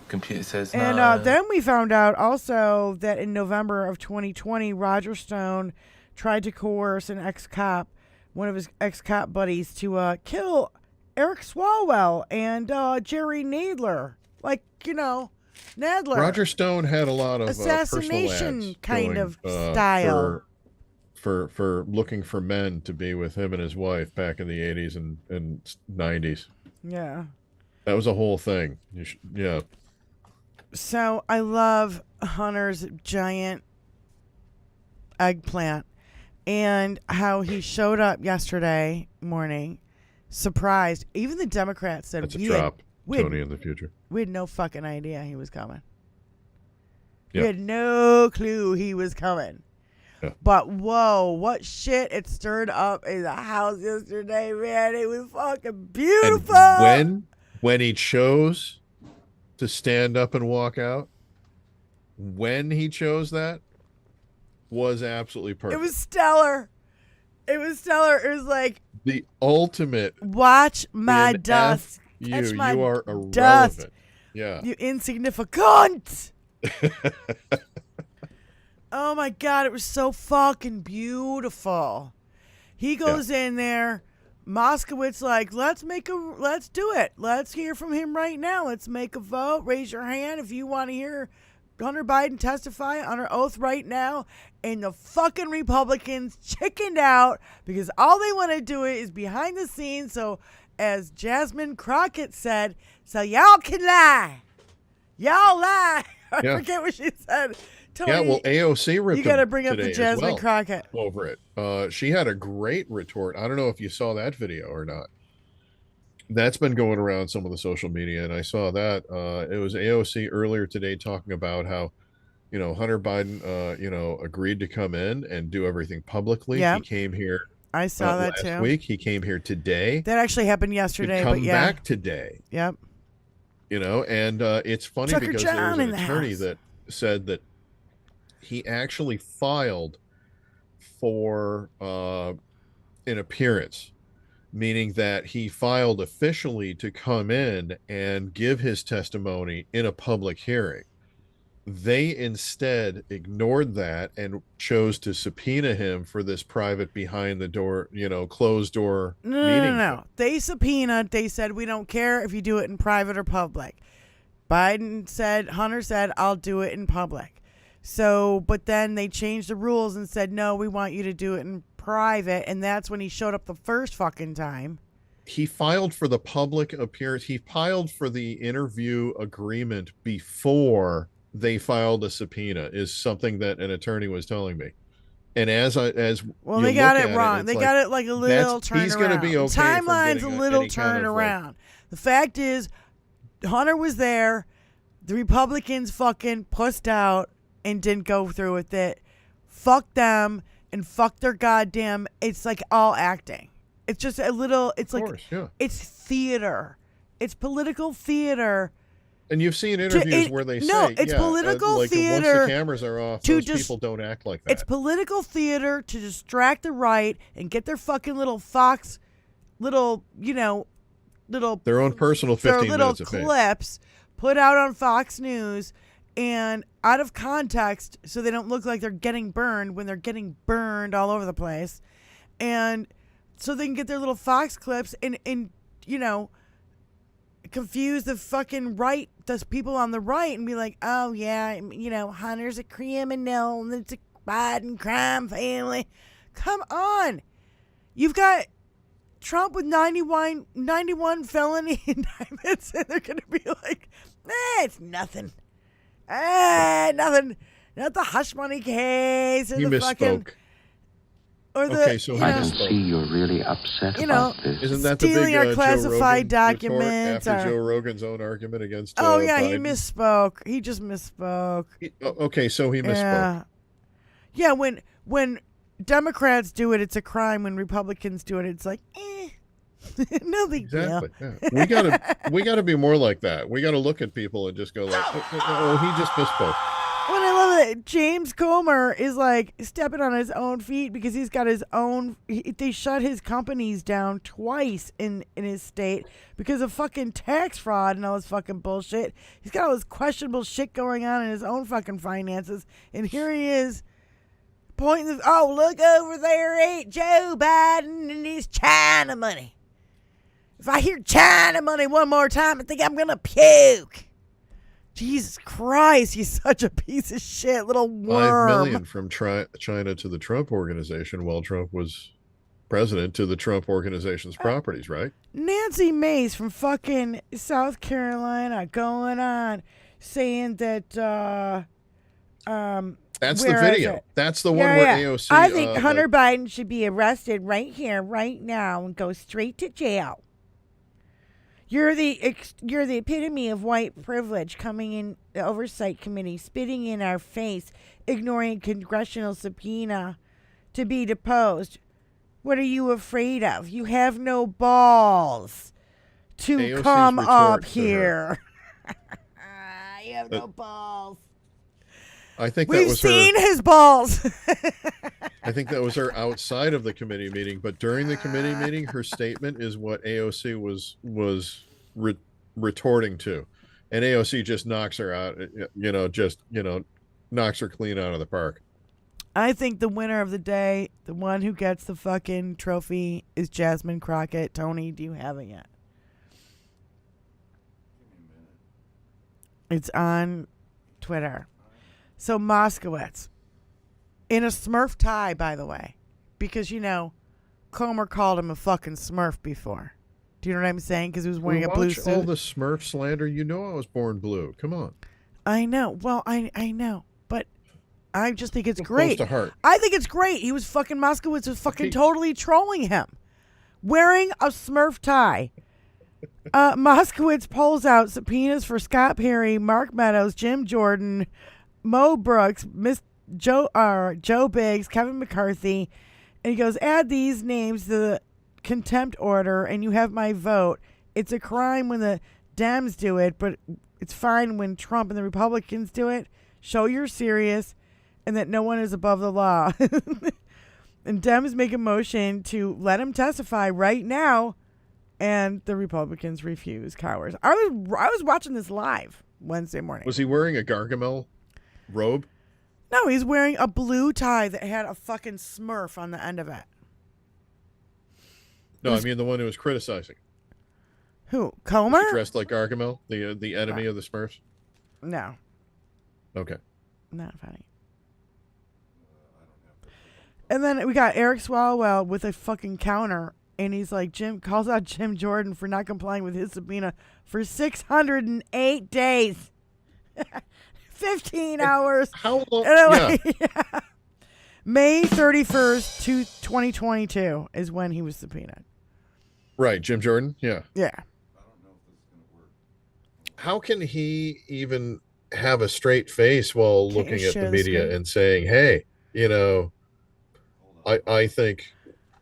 Computer says and then we found out also that in November of 2020, Roger Stone tried to coerce an ex-cop, one of his ex-cop buddies, to kill Eric Swalwell and Jerry Nadler. Nadler. Roger Stone had a lot of assassination kind of style for looking for men to be with him and his wife back in the 80s and 90s. Yeah. That was a whole thing. Yeah. So I love Hunter's giant eggplant and how he showed up yesterday morning, surprised. Even the Democrats said that's a drop. Tony in the future. We had no fucking idea he was coming. Yeah. We had no clue he was coming. Yeah. But whoa, what shit it stirred up in the house yesterday, man. It was fucking beautiful. And when he chose to stand up and walk out, when he chose that, was absolutely perfect. It was stellar. It was like the ultimate watch my dust. You are irrelevant. Dust. Yeah. You insignificant. Oh my God, it was so fucking beautiful. He goes in there. Moskowitz let's do it. Let's hear from him right now. Let's make a vote. Raise your hand if you want to hear Hunter Biden testify under oath right now. And the fucking Republicans chickened out because all they want to do is behind the scenes. So as Jasmine Crockett said, so y'all can lie. Y'all lie. I forget what she said. Tony, yeah, well, AOC ripped. You got to bring up the Jasmine well Crockett over it. She had a great retort. I don't know if you saw that video or not. That's been going around some of the social media, and I saw that. It was AOC earlier today talking about how, Hunter Biden, agreed to come in and do everything publicly. Yeah. He came here. I saw that last too. week. He came here today. That actually happened yesterday. Come but yeah. back today. Yep. And it's funny Tucker because John there was an in the attorney house. that said that he actually filed for an appearance, meaning that he filed officially to come in and give his testimony in a public hearing. They instead ignored that and chose to subpoena him for this private behind the door, closed door meeting. No. They subpoenaed. They said, we don't care if you do it in private or public. Hunter said, I'll do it in public. So, but then they changed the rules and said, no, we want you to do it in private. And that's when he showed up the first fucking time. He filed for the public appearance. He filed for the interview agreement before they filed a subpoena, is something that an attorney was telling me. And they you got look it at wrong. They got it like a little turnaround. He's going to be okay. Timeline's a little turnaround. The fact is, Hunter was there. The Republicans fucking pussed out and didn't go through with it. Fuck them and fuck their goddamn. It's like all acting. It's just a little. It's like it's theater. It's political theater. And you've seen interviews where they say, it's political theater. Once the cameras are off, those people don't act like that. It's political theater to distract the right and get their fucking little their own personal 15 minutes of clips put out on Fox News and out of context so they don't look like they're getting burned when they're getting burned all over the place. And so they can get their little Fox clips and confuse the fucking right, those people on the right, and be like, oh yeah, Hunter's a criminal and it's a Biden crime family. Come on. You've got Trump with 91 felony indictments, and they're going to be like, it's nothing. Nothing. Not the hush money case or He the fucking... misspoke. Or the, Okay, so he I can misspoke. see you're really upset about this. Isn't that the big stealing our Joe classified Rogan documents. retort after or- Joe Rogan's own argument against Oh, yeah, he Biden? misspoke. He just misspoke. Okay, so he misspoke. Yeah, when Democrats do it, it's a crime. When Republicans do it, it's like, no big Exactly. deal. Yeah. We gotta be more like that. We gotta look at people and just go like, oh, he just misspoke. When I love that James Comer is like stepping on his own feet because he's got his own. They shut his companies down twice in his state because of fucking tax fraud and all this fucking bullshit. He's got all this questionable shit going on in his own fucking finances, and here he is pointing. Oh, look over there, ain't Joe Biden and his China money. If I hear China money one more time, I think I'm gonna puke. Jesus Christ, he's such a piece of shit, little worm. 5 million from China to the Trump organization while Trump was president to the Trump organization's properties, right? Nancy Mace from fucking South Carolina going on saying that That's the where is video. it? That's the one where AOC. I think Hunter Biden should be arrested right here, right now, and go straight to jail. You're the epitome of white privilege, coming in the oversight committee, spitting in our face, ignoring congressional subpoena to be deposed. What are you afraid of? You have no balls to AOC's come retort up to here. You have no balls. I think that We've was seen her. his balls. I think that was her outside of the committee meeting, but during the committee meeting, her statement is what AOC was retorting to, and AOC just knocks her out. Knocks her clean out of the park. I think the winner of the day, the one who gets the fucking trophy, is Jasmine Crockett. Tony, do you have it yet? It's on Twitter. So Moskowitz, in a Smurf tie, by the way, because, Comer called him a fucking Smurf before. Do you know what I'm saying? Because he was wearing a blue Watch suit. all the Smurf slander. You know I was born blue. Come on. I know. Well, I know. But I just think it's Close great. to heart. I think it's great. He was fucking, Moskowitz was fucking totally trolling him. Wearing a Smurf tie. Moskowitz pulls out subpoenas for Scott Perry, Mark Meadows, Jim Jordan, Mo Brooks, Joe Biggs, Kevin McCarthy, and he goes, add these names to the contempt order and you have my vote. It's a crime when the Dems do it, but it's fine when Trump and the Republicans do it. Show you're serious and that no one is above the law. And Dems make a motion to let him testify right now, and the Republicans refuse. Cowards. I was watching this live Wednesday morning. Was he wearing a Gargamel robe? No, he's wearing a blue tie that had a fucking Smurf on the end of it. No, I mean the one who was criticizing. Who? Comer? Was he dressed like Gargamel, the enemy of the Smurfs? No. Okay. Not funny. And then we got Eric Swalwell with a fucking counter, and he's like, calls out Jim Jordan for not complying with his subpoena for 608 days. 15 hours. How long? Yeah. May 31st, 2022 is when he was subpoenaed. Right, Jim Jordan? Yeah. Yeah. How can he even have a straight face while looking at the media and saying, hey, I think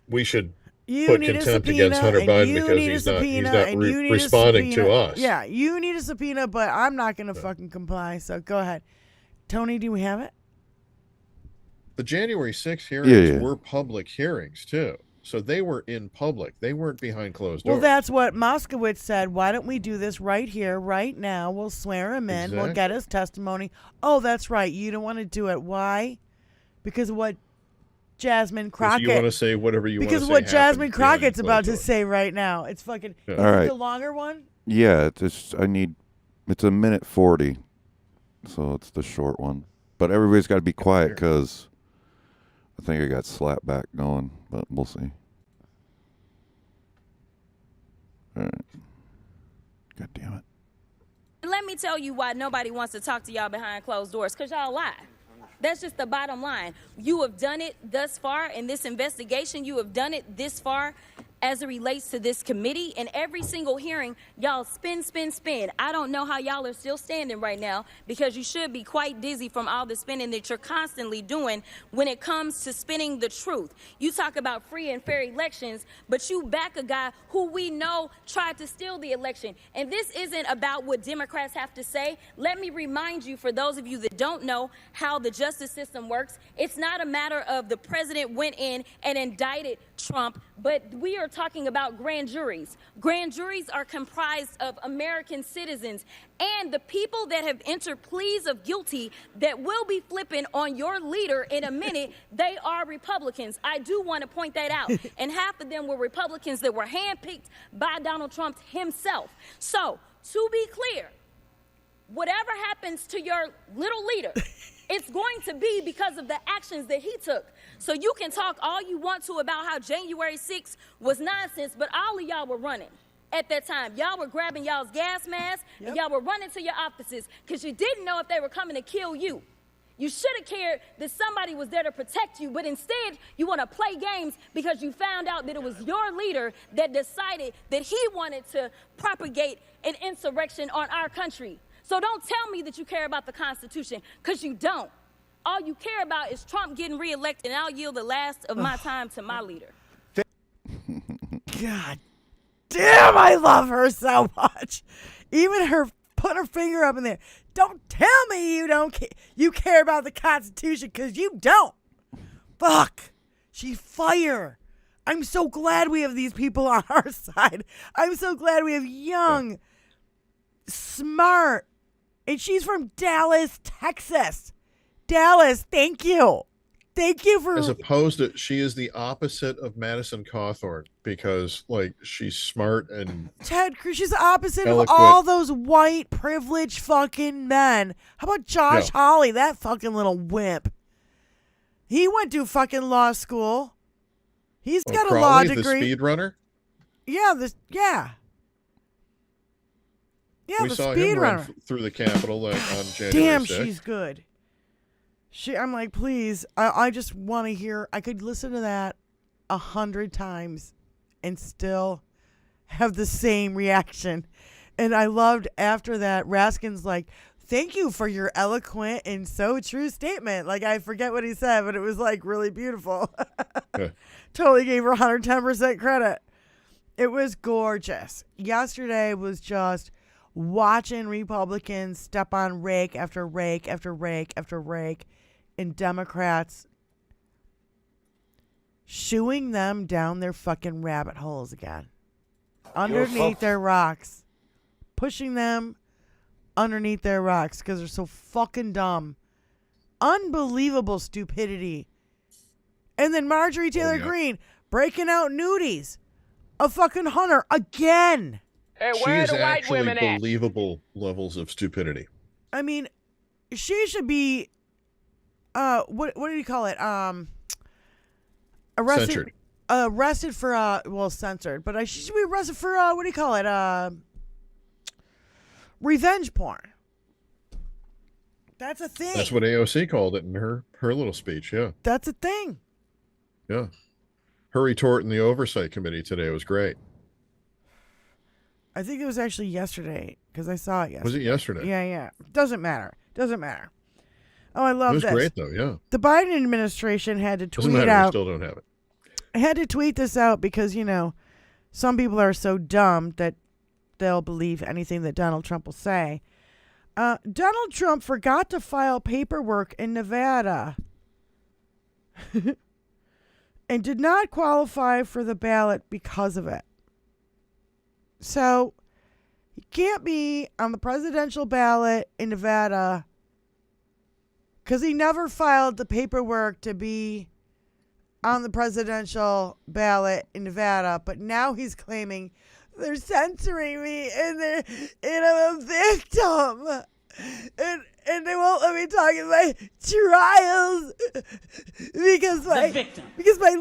we should put contempt against Hunter Biden because he's not responding to us. Yeah, you need a subpoena, but I'm not going to fucking comply. So go ahead. Tony, do we have it? The January 6th hearings were public hearings, too. So they were in public. They weren't behind closed doors. Well, that's what Moskowitz said. Why don't we do this right here, right now? We'll swear him in. We'll get his testimony. Oh, that's right. You don't want to do it. Why? Because of what Jasmine Crockett. You want to say whatever you want to say. Because what Jasmine Crockett's about to say right now. It's fucking. All right. The longer one? Yeah, it's a minute 40. So it's the short one. But everybody's got to be quiet because I think I got slapback going, but we'll see. damn it. Let me tell you why nobody wants to talk to y'all behind closed doors, because y'all lie. That's just the bottom line. You have done it thus far in this investigation. You have done it this far as it relates to this committee. And every single hearing, y'all spin. I don't know how y'all are still standing right now, because you should be quite dizzy from all the spinning that you're constantly doing when it comes to spinning the truth. You talk about free and fair elections, but you back a guy who we know tried to steal the election. And this isn't about what Democrats have to say. Let me remind you, for those of you that don't know how the justice system works, it's not a matter of the president went in and indicted Trump, but we are talking about grand juries. Grand juries are comprised of American citizens, and the people that have entered pleas of guilty that will be flipping on your leader in a minute, they are Republicans. I do want to point that out. And half of them were Republicans that were handpicked by Donald Trump himself. So, to be clear, whatever happens to your little leader, it's going to be because of the actions that he took. So you can talk all you want to about how January 6th was nonsense, but all of y'all were running at that time. Y'all were grabbing y'all's gas masks, and y'all were running to your offices because you didn't know if they were coming to kill you. You should have cared that somebody was there to protect you, but instead you want to play games because you found out that it was your leader that decided that he wanted to propagate an insurrection on our country. So don't tell me that you care about the Constitution, because you don't. All you care about is Trump getting reelected, and I'll yield the last of my time to my leader. God damn, I love her so much. Even her put her finger up in there. Don't tell me you don't you care about the Constitution, because you don't. Fuck. She's fire. I'm so glad we have these people on our side. I'm so glad we have young, smart, and she's from Dallas, Texas. Dallas, thank you. Thank you for... As opposed to, she is the opposite of Madison Cawthorn, because, like, she's smart and... Ted Cruz, she's the opposite eloquent. of all those white privileged fucking men. How about Josh Hawley, that fucking little wimp? He went to fucking law school. He's got Crowley, a law the degree. speed runner? Yeah, We the saw speed him runner. run through the Capitol on January Damn, 6th. she's good. I'm like, please, I just want to hear. I could listen to that 100 times and still have the same reaction. And I loved after that, Raskin's like, thank you for your eloquent and so true statement. Like, I forget what he said, but it was like really beautiful. Totally gave her 110% credit. It was gorgeous. Yesterday was just watching Republicans step on rake after rake after rake after rake, and Democrats shooing them down their fucking rabbit holes again. Underneath their rocks. Pushing them underneath their rocks because they're so fucking dumb. Unbelievable stupidity. And then Marjorie Taylor Greene breaking out nudies of fucking Hunter again. Hey, She where are is the white actually women at? believable levels of stupidity. I mean, she should be what do you call it? Arrested. Censored. Arrested for censored, but she should be arrested for what do you call it? Revenge porn. That's a thing. That's what AOC called it in her little speech, yeah. That's a thing. Yeah. Her retort in the oversight committee today was great. I think it was actually yesterday because I saw it yesterday. Was it yesterday? Yeah. Doesn't matter. Oh, I love this. this. It was great, though, yeah. The Biden administration had to tweet Doesn't matter, out. we still don't have it. I had to tweet this out because, some people are so dumb that they'll believe anything that Donald Trump will say. Donald Trump forgot to file paperwork in Nevada and did not qualify for the ballot because of it. So he can't be on the presidential ballot in Nevada because he never filed the paperwork to be on the presidential ballot in Nevada. But now he's claiming they're censoring me and I'm a victim. and they won't let me talk in my trials because my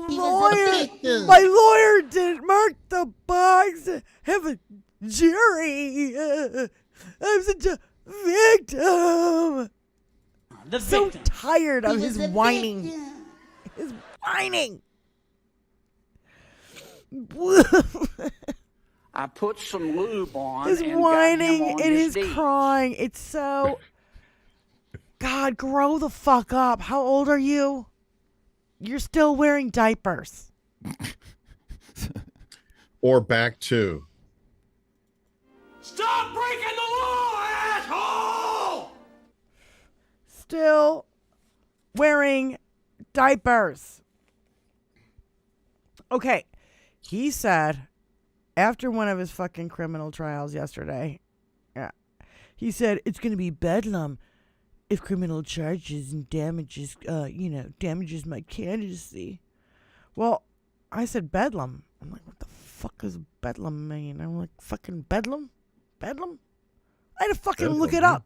lawyer didn't mark the box to have a jury. I'm such a victim. So tired of his whining. His whining. I put some lube on. His and whining got him on and his his knees. crying. It's so... God, grow the fuck up. How old are you? You're still wearing diapers. Or back to. Stop breaking the law, asshole! Still wearing diapers. Okay. He said, after one of his fucking criminal trials yesterday, he said, it's going to be bedlam if criminal charges and damages my candidacy. Well, I said bedlam. I'm like, what the fuck does bedlam mean? I'm like, fucking bedlam? Bedlam? I had to fucking look it up.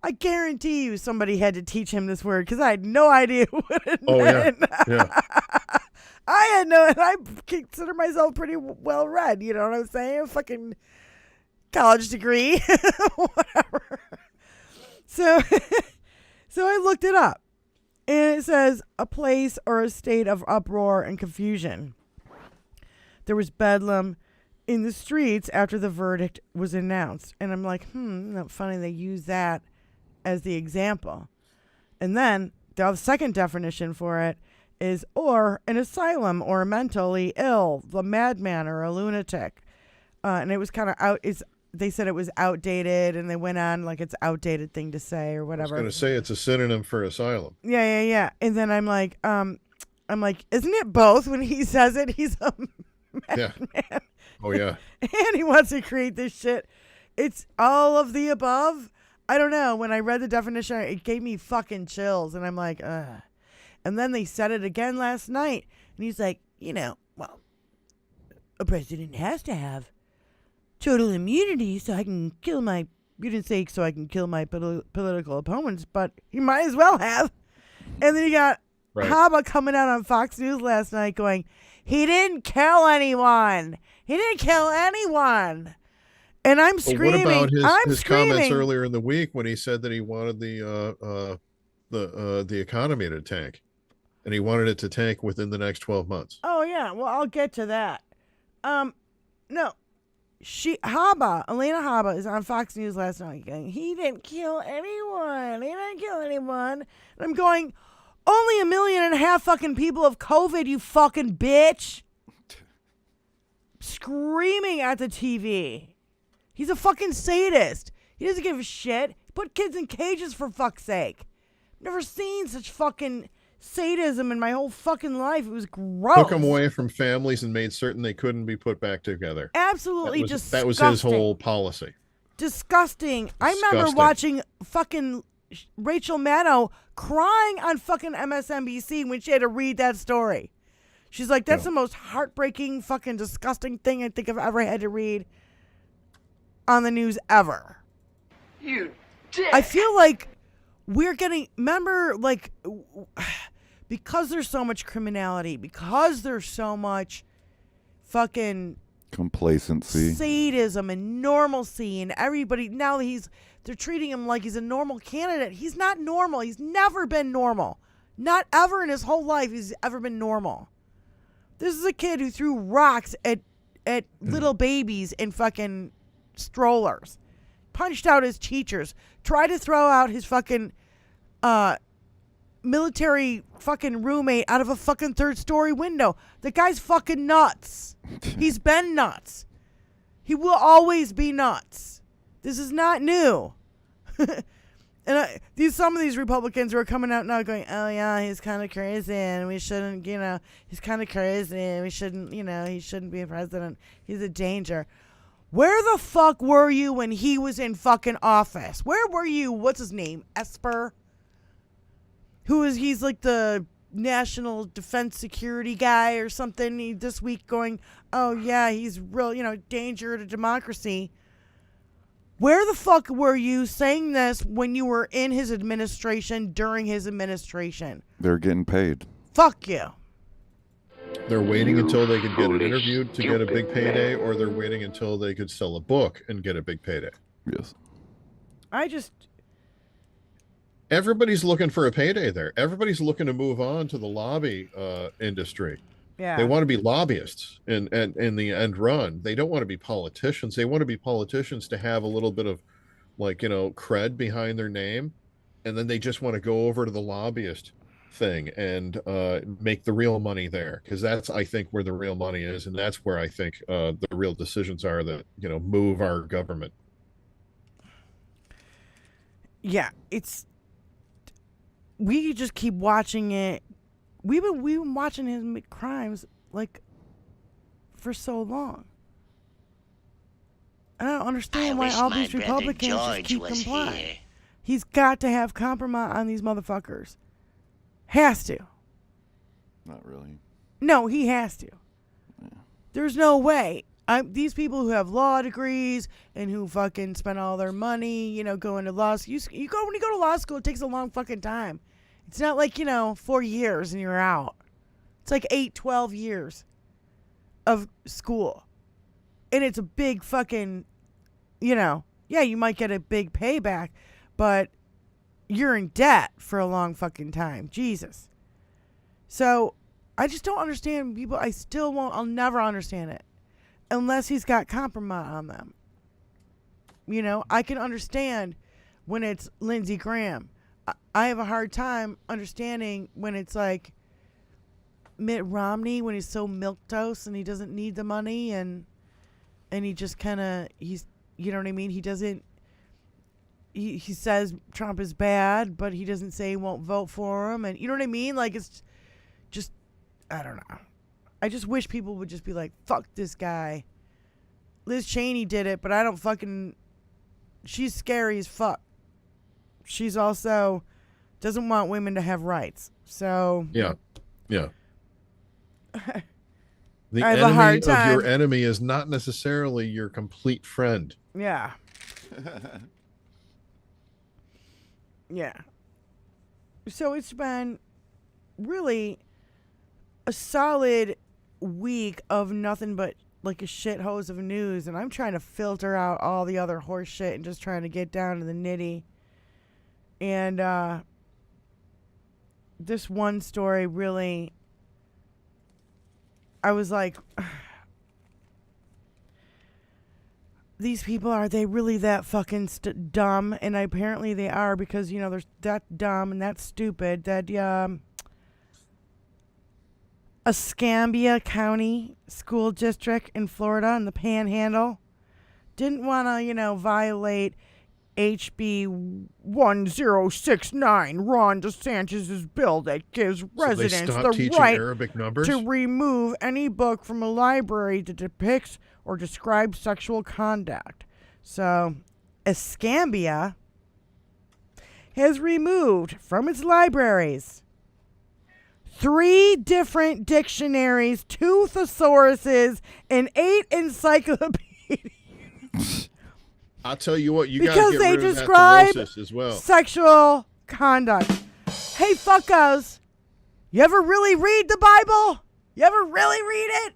I guarantee you somebody had to teach him this word because I had no idea what it meant. Yeah. I had no, and I consider myself pretty well read. You know what I'm saying? Fucking college degree, whatever. So I looked it up, and it says a place or a state of uproar and confusion. There was bedlam in the streets after the verdict was announced, and I'm like, isn't that funny? They use that as the example, and then the second definition for it is or an asylum or mentally ill, the madman or a lunatic. And it was kind of out. They said it was outdated, and they went on like it's outdated thing to say or whatever. I was going to say it's a synonym for asylum. Yeah. And then I'm like, isn't it both? When he says it, he's a madman. Yeah. Oh yeah. And he wants to create this shit. It's all of the above. I don't know. When I read the definition, it gave me fucking chills, and I'm like, ugh. And then they said it again last night. And he's like, well, a president has to have total immunity so I can kill my, you didn't say so I can kill my political opponents, but he might as well have. And then you got Haba coming out on Fox News last night going, he didn't kill anyone. He didn't kill anyone. And I'm screaming. What about his comments earlier in the week when he said that he wanted the economy to tank? And he wanted it to tank within the next 12 months. Oh, yeah. Well, I'll get to that. No. Elena Haba is on Fox News last night going, he didn't kill anyone. He didn't kill anyone. And I'm going, only 1.5 million fucking people have COVID, you fucking bitch. Screaming at the TV. He's a fucking sadist. He doesn't give a shit. He put kids in cages for fuck's sake. Never seen such fucking sadism in my whole fucking life. It was gross. Took them away from families and made certain they couldn't be put back together. Absolutely disgusting. That was his whole policy. Disgusting. I remember watching fucking Rachel Maddow crying on fucking MSNBC when she had to read that story. She's like, that's the most heartbreaking, fucking disgusting thing I think I've ever had to read on the news ever. You dick. I feel like we're getting, remember, like, because there's so much criminality, because there's so much fucking complacency, sadism and normalcy, and everybody, now they're treating him like he's a normal candidate. He's not normal. He's never been normal. Not ever in his whole life he's ever been normal. This is a kid who threw rocks at little babies in fucking strollers, punched out his teachers, tried to throw out his fucking military fucking roommate out of a fucking third-story window. The guy's fucking nuts. He's been nuts. He will always be nuts. This is not new. And some of these Republicans who are coming out now going, oh yeah, he's kind of crazy and we shouldn't, he's kind of crazy and we shouldn't, he shouldn't be a president. He's a danger. Where the fuck were you when he was in fucking office? Where were you? What's his name? Esper? He's like the national defense security guy or something this week going, oh yeah, he's real, danger to democracy. Where the fuck were you saying this when you were in his administration, during his administration? They're getting paid. Fuck you. They're waiting until they could get interviewed to get a big payday, or they're waiting until they could sell a book and get a big payday. Yes. Everybody's looking for a payday there. Everybody's looking to move on to the lobby industry. Yeah. They want to be lobbyists in the end run. They don't want to be politicians. They want to be politicians to have a little bit of, like, you know, cred behind their name. And then they just want to go over to the lobbyist thing and make the real money there. Because that's, I think, where the real money is. And that's where I think the real decisions are that, you know, move our government. Yeah, we just keep watching it. We've been watching his crimes like for so long. I don't understand why all these Republicans just keep complying. He's got to have compromise on these motherfuckers. Has to. Not really. No, he has to. Yeah. There's no way. These people who have law degrees and who fucking spend all their money, you know, going to law school. When you go to law school, it takes a long fucking time. It's not like, you know, 4 years and you're out. It's like 8, 12 years of school. And it's a big fucking, you know, yeah, you might get a big payback, but you're in debt for a long fucking time. Jesus. So I just don't understand people. I'll never understand it unless he's got compromise on them. You know, I can understand when it's Lindsey Graham. I have a hard time understanding when it's like Mitt Romney, when he's so milquetoast and he doesn't need the money and he just kind of, he's, you know what I mean? He doesn't, he says Trump is bad, but he doesn't say he won't vote for him. And you know what I mean? Like, it's just, I don't know. I just wish people would just be like, fuck this guy. Liz Cheney did it, but I don't fucking, she's scary as fuck. She's also doesn't want women to have rights. So yeah. The I have a hard time. Of your enemy is not necessarily your complete friend. Yeah. Yeah. So it's been really a solid week of nothing but like a shit hose of news, and I'm trying to filter out all the other horse shit and just trying to get down to the nitty. And this one story really, I was like, these people, are they really that fucking dumb? And apparently they are, because, you know, they're that dumb and that stupid that Escambia County School District in Florida in the Panhandle didn't want to, you know, violate HB 1069, Ron DeSantis' bill that gives residents the right Arabic numbers to remove any book from a library that depicts or describes sexual conduct. So, Escambia has removed from its libraries 3 different dictionaries, 2 thesauruses, and 8 encyclopedias. I'll tell you what, you got because to get they rid of describe that as well. Sexual conduct. Hey, fuckos, you ever really read the Bible? You ever really read it?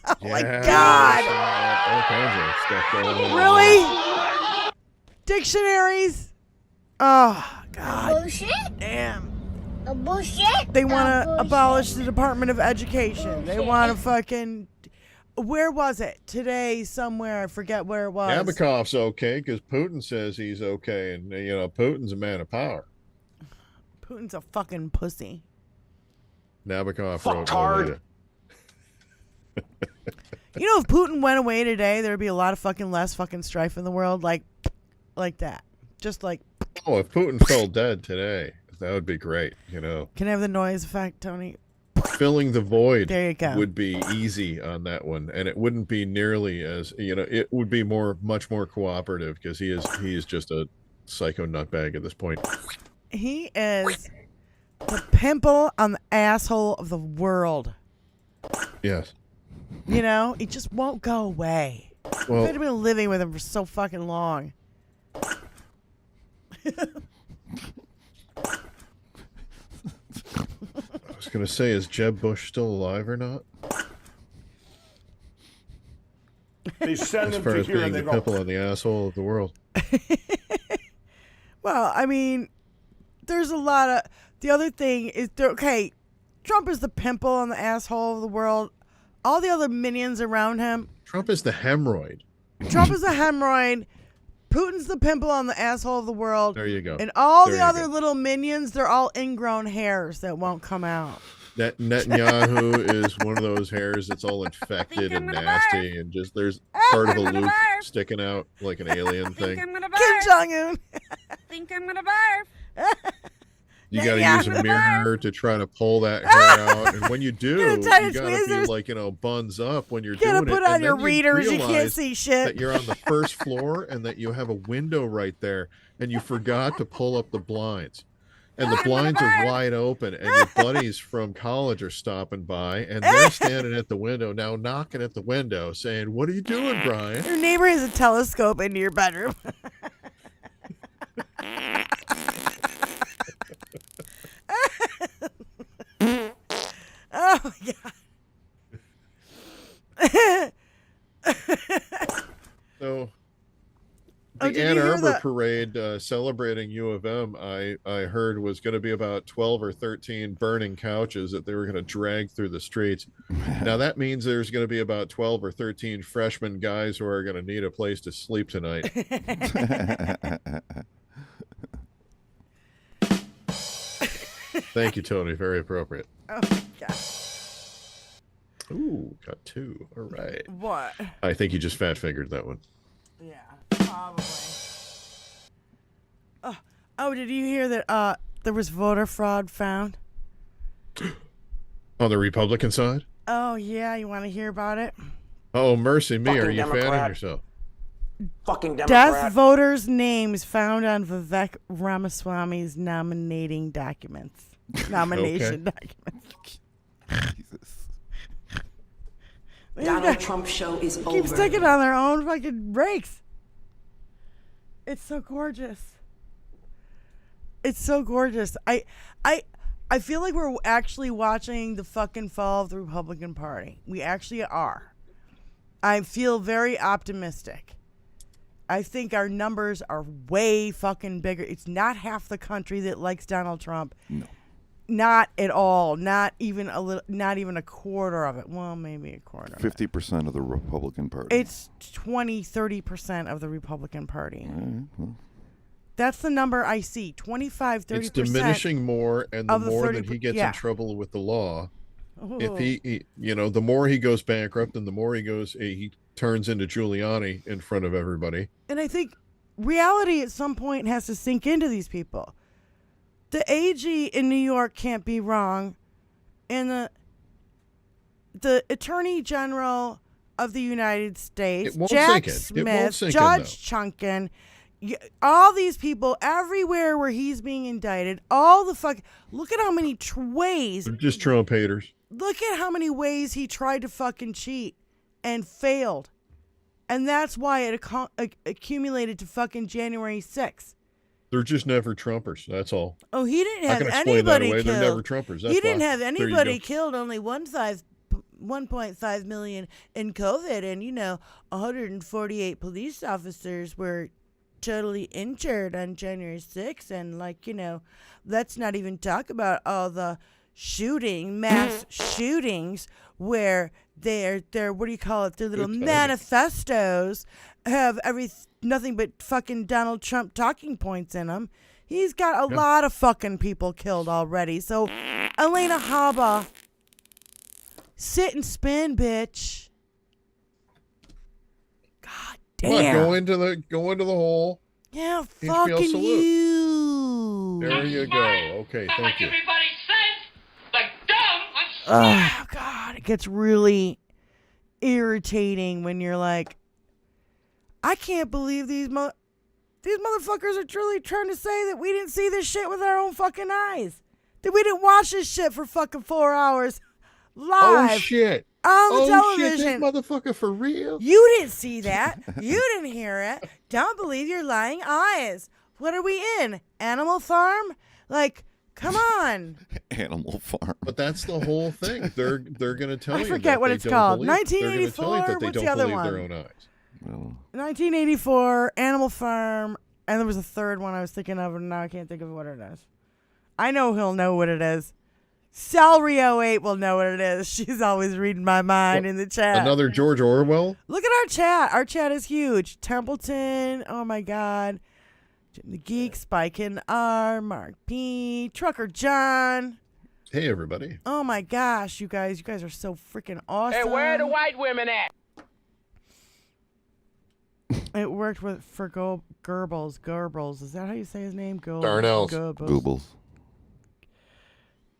Oh my God! All kinds of stuff going on. Really? Dictionaries? Oh God! Bullshit. Damn. Bullshit. They want to abolish the Department of Education. They want to fucking. Where was it? Today, somewhere. I forget where it was. Nabokov's okay because Putin says he's okay, and you know Putin's a man of power. Putin's a fucking pussy. Nabokov Fucked hard. You know, if Putin went away today, there'd be a lot of fucking less fucking strife in the world, like that. Just like. Oh, if Putin fell dead today, that would be great. You know. Can I have the noise effect, Tony? Filling the void there you go. Would be easy on that one, and it wouldn't be nearly as, you know, it would be much more cooperative because he is just a psycho nutbag at this point. He is the pimple on the asshole of the world. Yes. You know, it just won't go away. Well, I've been living with him for so fucking long. I was gonna say, is Jeb Bush still alive or not? They send As them far to as here being and they the go, pimple on the asshole of the world. Well, I mean, there's a lot of... The other thing is, okay, Trump is the pimple on the asshole of the world. All the other minions around him... Trump is the hemorrhoid. Trump is the hemorrhoid. Putin's the pimple on the asshole of the world. There you go. And all There the you other go. little minions, they're all ingrown hairs that won't come out. Netanyahu is one of those hairs that's all infected and nasty, and just there's part of a loop sticking out like an alien thing. Kim Jong-un. Think I'm gonna barf. You got to use a mirror to try to pull that hair out, and when you do, you got to be like, buns up when you're doing it. Put on and your then readers. You can't realize see shit. that you're on the first floor and that you have a window right there, and you forgot to pull up the blinds. And the blinds are wide open, and your buddies from college are stopping by, and they're standing at the window now, knocking at the window, saying, "What are you doing, Brian?" Your neighbor has a telescope into your bedroom. Oh my god. So Oh, the did Ann you hear Arbor that? parade celebrating U of M, I heard was going to be about 12 or 13 burning couches that they were going to drag through the streets. Now that means there's going to be about 12 or 13 freshman guys who are going to need a place to sleep tonight. Thank you, Tony. Very appropriate. Oh my god. Ooh, got two. All right. What? I think you just fat fingered that one. Yeah, probably. Oh, did you hear that there was voter fraud found? On the Republican side? Oh yeah, you want to hear about it? Oh, mercy me. Fucking Are you fanning Democrat. yourself? Fucking Democrat. Death voters' names found on Vivek Ramaswamy's nominating documents. Nomination documents. Jesus. Donald Trump show is over. Keep sticking on their own fucking brakes. It's so gorgeous. It's so gorgeous. I feel like we're actually watching the fucking fall of the Republican Party. We actually are. I feel very optimistic. I think our numbers are way fucking bigger. It's not half the country that likes Donald Trump. No. Not at all. Not even a little. Not even a quarter of it. Well, maybe a quarter. 50% of the Republican Party. It's 20-30% of the Republican Party. Well, That's the number I see. 25-30%. It's diminishing more, and the of the more 30 that he gets yeah. in trouble with the law, if Ooh. he, the more he goes bankrupt, and the more he turns into Giuliani in front of everybody. And I think reality at some point has to sink into these people. The AG in New York can't be wrong, and the Attorney General of the United States, It won't Jack sink in. It Smith, won't sink in, Judge Chunkin, all these people, everywhere where he's being indicted, all the fuck. Look at how many ways. They're just Trump haters. Look at how many ways he tried to fucking cheat and failed. And that's why it accumulated to fucking January 6th. They're just never Trumpers. That's all. Oh, he didn't I have can explain anybody that away. killed. They're never Trumpers. That's He didn't why. have There you anybody go. killed, only 1.5 million in COVID. And, 148 police officers were totally injured on January 6th. And, let's not even talk about all the mass shootings where their what do you call it? Their little manifestos have nothing but fucking Donald Trump talking points in them. He's got a lot of fucking people killed already. So, Elena Haba, sit and spin, bitch. God damn. What, go into the hole. Yeah, HBL fucking salute. you. There you go. Okay, thank you. Everybody says, like dumb. Oh, God. It gets really irritating when you're like, I can't believe these motherfuckers are truly trying to say that we didn't see this shit with our own fucking eyes. That we didn't watch this shit for fucking 4 hours live. Oh, shit. on the Oh shit, television. this motherfucker for real? You didn't see that. You didn't hear it. Don't believe your lying eyes. What are we in? Animal Farm? Like, come on. Animal Farm. But that's the whole thing. They're going to tell I you forget that what they it's don't called. believe- They're going to tell you 1984? that they What's don't the other believe their one? own eyes. Well, 1984, Animal Farm, and there was a third one I was thinking of, and now I can't think of what it is. I know he'll know what it is. Celery 08 will know what it is. She's always reading my mind in the chat. Another George Orwell? Look at our chat. Our chat is huge. Templeton, oh my God. Jim the Geek, Spike and R, Mark P, Trucker John. Hey, everybody. Oh my gosh, you guys are so freaking awesome. Hey, where are the white women at? It worked for Goebbels. Goebbels. Is that how you say his name? Darnell's. Goebbels.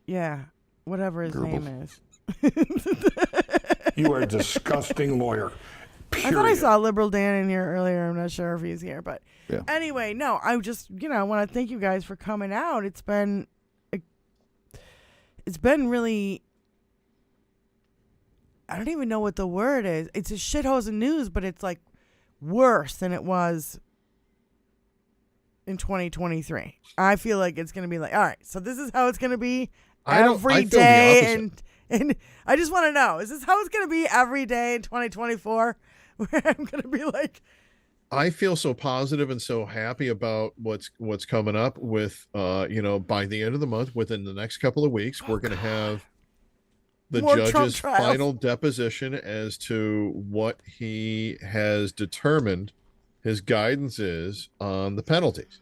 Yeah, whatever his name is. You are a disgusting lawyer. Period. I thought I saw Liberal Dan in here earlier. I'm not sure if he's here, but Yeah. anyway, no, I just, want to thank you guys for coming out. It's been really, I don't even know what the word is. It's a shithouse of news, but it's like worse than it was in 2023. I feel like it's going to be like, all right, so this is how it's going to be every I feel the day. opposite. And I just want to know, is this how it's going to be every day in 2024? Where I'm going to be like, I feel so positive and so happy about what's coming up with, by the end of the month, within the next couple of weeks, we're going to have the More Trump judge's trials. final deposition as to what he has determined his guidance is on the penalties.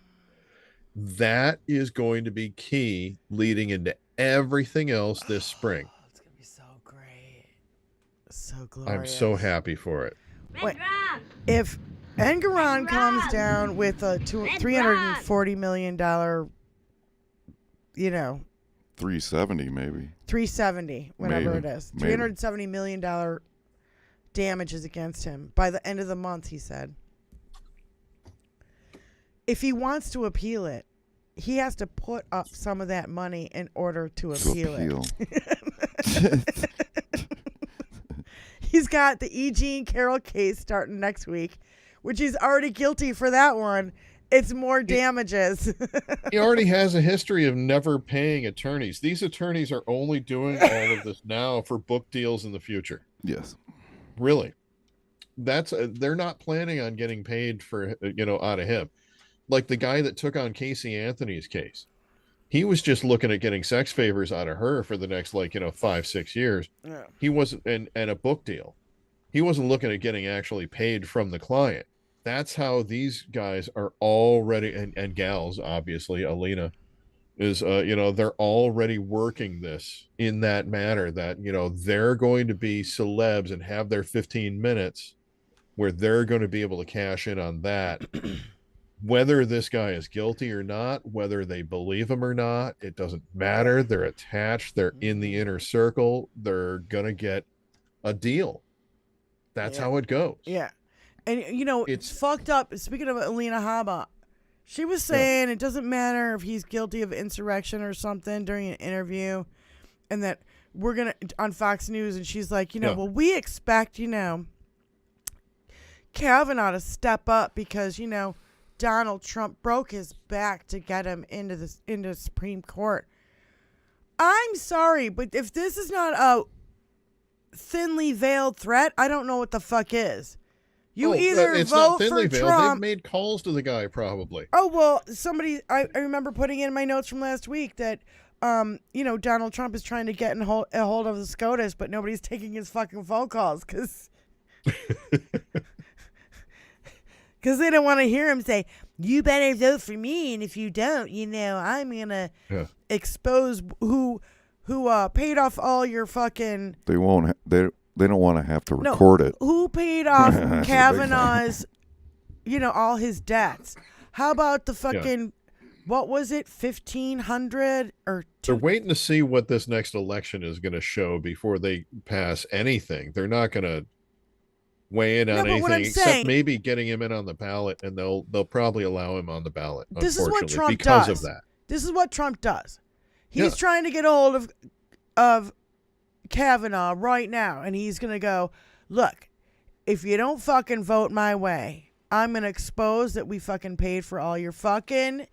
That is going to be key leading into everything else this spring. it's going to be so great. So glorious. I'm so happy for it. Wait, if Engeron comes down with a $340 million, 370 maybe. 370, whatever Maybe. it is, Maybe. $370 million damages against him by the end of the month, he said. If he wants to appeal it, he has to put up some of that money in order to appeal it. He's got the E. Jean Carroll case starting next week, which he's already guilty for that one. It's more damages. He already has a history of never paying attorneys. These attorneys are only doing all of this now for book deals in the future. Yes. Really. They're not planning on getting paid for, out of him. Like the guy that took on Casey Anthony's case. He was just looking at getting sex favors out of her for the next 5-6 years. Yeah. He wasn't, and a book deal. He wasn't looking at getting actually paid from the client. That's how these guys are already, and gals, obviously, Alina is, they're already working this in that manner that, they're going to be celebs and have their 15 minutes where they're going to be able to cash in on that. Whether this guy is guilty or not, whether they believe him or not, it doesn't matter. They're attached. They're in the inner circle. They're going to get a deal. That's how it goes. Yeah. And, it's fucked up. Speaking of Alina Habba, she was saying it doesn't matter if he's guilty of insurrection or something during an interview, and that we're going to, on Fox News, and she's like, well, we expect, Kavanaugh to step up because, Donald Trump broke his back to get him into Supreme Court. I'm sorry, but if this is not a thinly veiled threat, I don't know what the fuck is. You either it's vote not thinly for veiled. Trump. They've made calls to the guy, probably. Oh, well, somebody, I remember putting in my notes from last week that, Donald Trump is trying to get a hold of the SCOTUS, but nobody's taking his fucking phone calls because they don't want to hear him say, you better vote for me, and if you don't, I'm going to expose who paid off all your fucking... They won't. They don't want to have to record it. Who paid off Kavanaugh's, all his debts? How about the fucking, what was it, 1,500 or... They're waiting to see what this next election is going to show before they pass anything. They're not going to weigh in on anything except maybe getting him in on the ballot, and they'll probably allow him on the ballot. This is what Trump because does. of that. This is what Trump does. He's trying to get hold of Kavanaugh right now, and he's going to go, look, if you don't fucking vote my way, I'm going to expose that we fucking paid for all your fucking...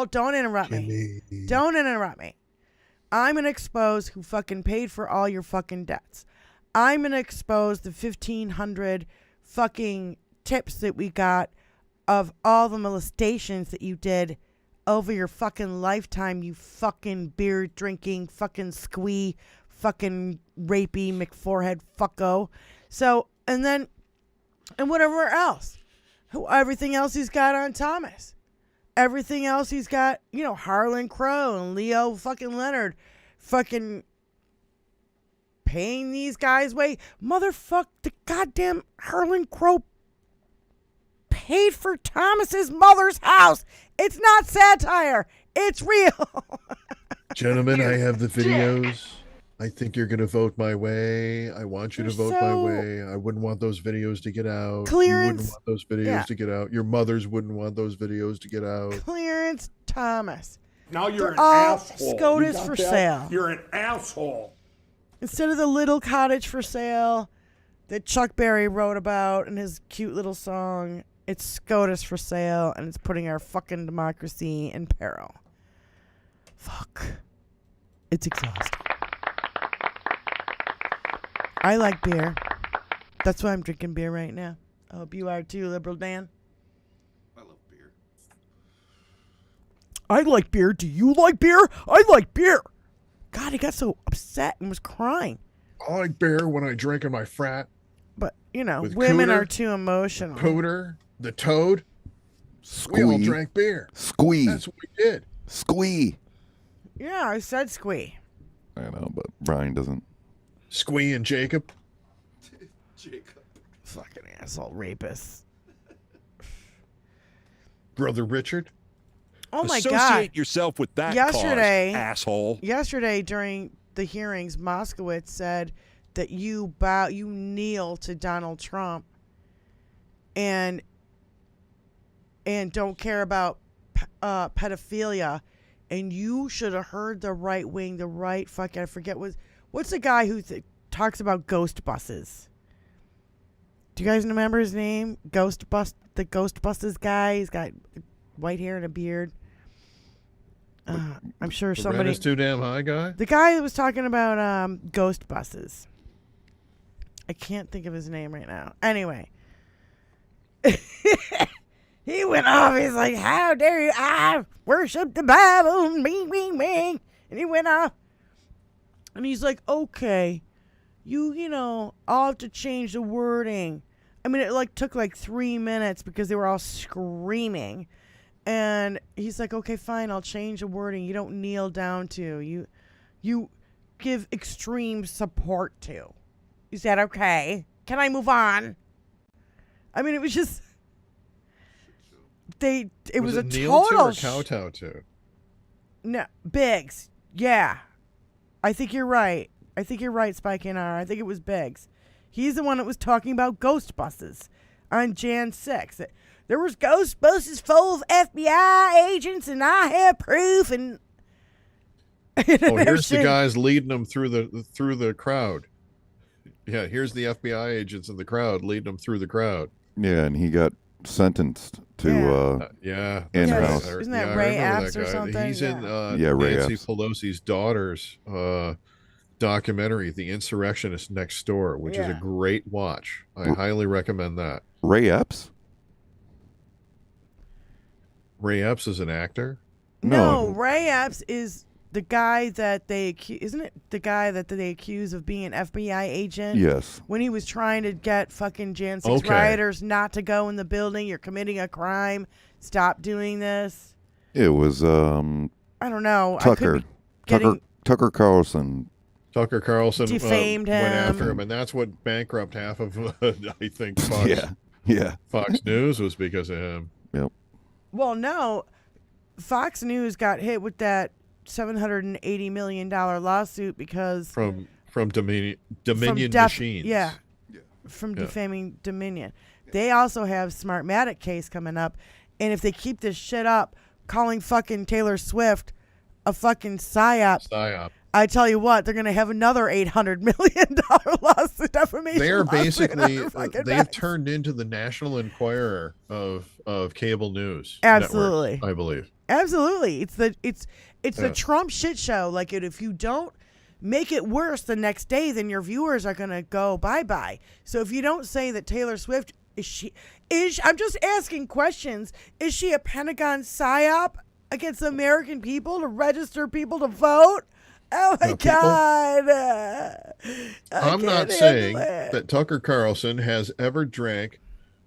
don't interrupt me. Don't interrupt me. I'm going to expose who fucking paid for all your fucking debts. I'm going to expose the 1,500 fucking tips that we got of all the molestations that you did over your fucking lifetime, you fucking beer drinking, fucking squee, fucking rapey McForehead fucko. So, and whatever else. Everything else he's got on Thomas. Everything else he's got, Harlan Crow and Leo fucking Leonard fucking paying these guys way. Motherfuck, the goddamn Harlan Crow paid for Thomas's mother's house. It's not satire. It's real. Gentlemen, I have the videos. I think you're going to vote my way. I want you to vote my way. I wouldn't want those videos to get out. Clearance. You wouldn't want those videos to get out. Your mothers wouldn't want those videos to get out. Clarence Thomas. Now you're an all asshole. SCOTUS You got for that? sale. You're an asshole. Instead of the little cottage for sale that Chuck Berry wrote about in his cute little song, it's SCOTUS for sale, and it's putting our fucking democracy in peril. Fuck. It's exhausting. I like beer. That's why I'm drinking beer right now. I hope you are too, Liberal Dan. I love beer. I like beer. Do you like beer? I like beer. God, he got so upset and was crying. I like beer when I drink in my frat. But, With women Cooter, are too emotional. Pooter, the Toad. Squee. We all drank beer. Squee. That's what we did. Squee. Yeah, I said squee. I know, but Brian doesn't. Squee and Jacob. Fucking asshole rapists. Brother Richard. Oh my God. Associate yourself with that Yesterday, cause, asshole. Yesterday during the hearings, Moskowitz said that you kneel to Donald Trump and don't care about pedophilia, and you should have heard the right wing, I forget what's the guy who talks about ghost buses. Do you guys remember his name? The ghost buses guy. He's got white hair and a beard. I'm sure somebody. The rent is too damn high guy. The guy that was talking about ghost buses. I can't think of his name right now. Anyway, he went off. He's like, "How dare you? I worship the Bible." Bing, bing, bing. And he went off. And he's like, "Okay, I'll have to change the wording." I mean, it took 3 minutes because they were all screaming. And he's like, "Okay, fine, I'll change the wording. You don't kneel down to. You give extreme support to." He said, "Okay, can I move on?" I mean, it was just it was a kneel total to or kowtow to? No, Biggs. Yeah. I think you're right. Spike NR. I think it was Biggs. He's the one that was talking about ghost buses on Jan 6th. There was ghost buses full of FBI agents, and I have proof. And here's the guys leading them through the crowd. Yeah, here's the FBI agents in the crowd leading them through the crowd. Yeah, and he got sentenced to in-house. Isn't that Ray Epps or something? He's in Ray Nancy Epps. Pelosi's daughter's documentary, The Insurrectionist Next Door, which is a great watch. I highly recommend that. Ray Epps? Ray Epps is an actor? No, Ray Epps is the guy that they accuse. Isn't it the guy that they accuse of being an FBI agent? Yes. When he was trying to get fucking Jan 6 rioters not to go in the building. You're committing a crime. Stop doing this. It was I don't know. Tucker. I could be getting Tucker Carlson. Tucker Carlson defamed him. went after him, and that's what bankrupt half of, I think, Fox, Fox News was because of him. Yep. Well, no. Fox News got hit with that $780 million lawsuit because from Dominion Machines. Yeah. From defaming Dominion. They also have Smartmatic case coming up, and if they keep this shit up, calling fucking Taylor Swift a fucking psyop. I tell you what, they're going to have another $800 million lawsuit, defamation. They are basically they've backs. turned into the National Enquirer of cable news. Absolutely, networks, I believe. Absolutely, it's the Trump shit show. Like if you don't make it worse the next day, then your viewers are going to go bye-bye. So if you don't say that Taylor Swift I'm just asking questions. Is she a Pentagon psyop against the American people to register people to vote? Oh my God. I'm not saying that Tucker Carlson has ever drank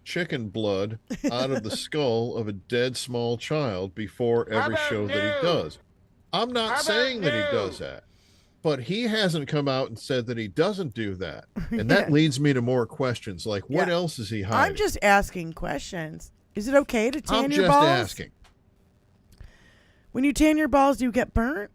chicken blood out of the skull of a dead small child before every show that he does. I'm not saying that he does that. But he hasn't come out and said that he doesn't do that. And that leads me to more questions. Like, what else is he hiding? I'm just asking questions. Is it okay to tan your balls? balls? I'm just asking. When you tan your balls, do you get burnt?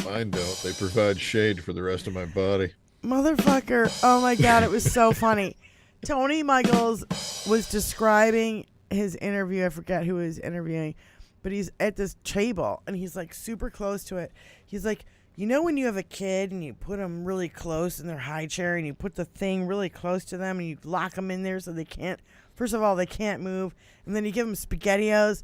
Mine don't. They provide shade for the rest of my body. Motherfucker. Oh, my God. It was so funny. Tony Michaels was describing his interview. I forget who he was interviewing. But he's at this table, and he's, like, super close to it. He's like, you know when you have a kid, and you put them really close in their high chair, and you put the thing really close to them, and you lock them in there so they can't, first of all, they can't move, and then you give them SpaghettiOs,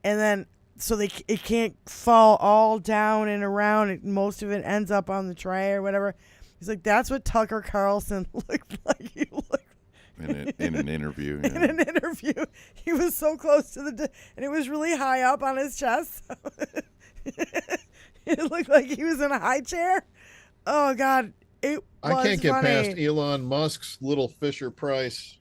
and then, so it can't fall all down and around, most of it ends up on the tray or whatever. He's like, that's what Tucker Carlson looked like. He looked in an interview. In an interview, he was so close to and it was really high up on his chest. It looked like he was in a high chair. Oh God, I can't get funny. past Elon Musk's little Fisher Price,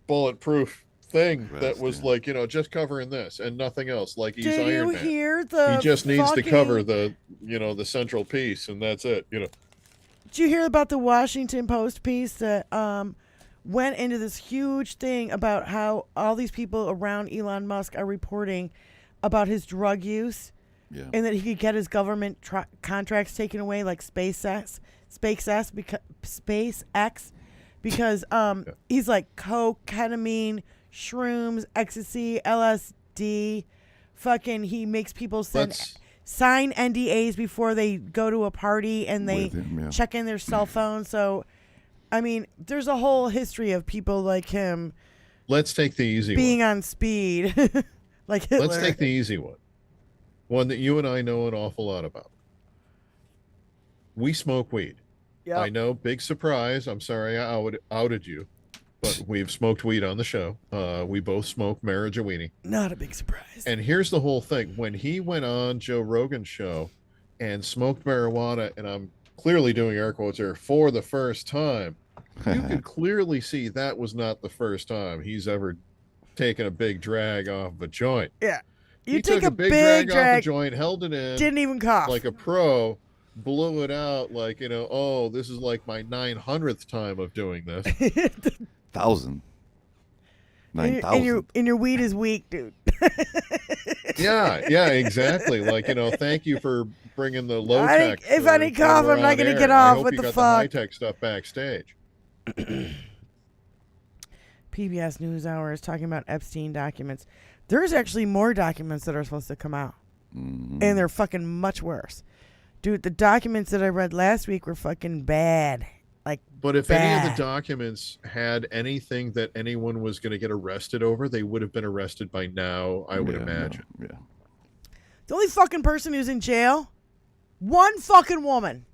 bulletproof thing that was like, just covering this and nothing else. Like he's Iron Man. He just needs to cover the central piece, and that's it. Did you hear about the Washington Post piece that went into this huge thing about how all these people around Elon Musk are reporting about his drug use, and that he could get his government contracts taken away, like SpaceX, because he's like coke, ketamine, shrooms, ecstasy, LSD, fucking. He makes people sign NDAs before they go to a party, and they check in their cell phone. So. I mean, there's a whole history of people like him. Let's take the easy being one. on speed, like Hitler. Let's take the easy one. One that you and I know an awful lot about. We smoke weed. Yep. I know, big surprise. I'm sorry I outed you, but we've smoked weed on the show. We both smoke marijuana. Not a big surprise. And here's the whole thing. When he went on Joe Rogan's show and smoked marijuana, and I'm clearly doing air quotes here, for the first time, you could clearly see that was not the first time he's ever taken a big drag off of a joint. Yeah. He took a big drag off a joint, held it in. Didn't even cough. Like a pro, blew it out like, oh, this is like my 900th time of doing this. 1,000. 9,000. And your weed is weak, dude. Yeah, exactly. Like, thank you for bringing the low tech. If any cough, I'm not going to get off. What the fuck? The high tech stuff backstage. PBS NewsHour is talking about Epstein documents. There's actually more documents that are supposed to come out, and they're fucking much worse, dude. The documents that I read last week were fucking bad. But if any of the documents had anything that anyone was going to get arrested over, they would have been arrested by now, I would imagine. Yeah. The only fucking person who's in jail, one fucking woman.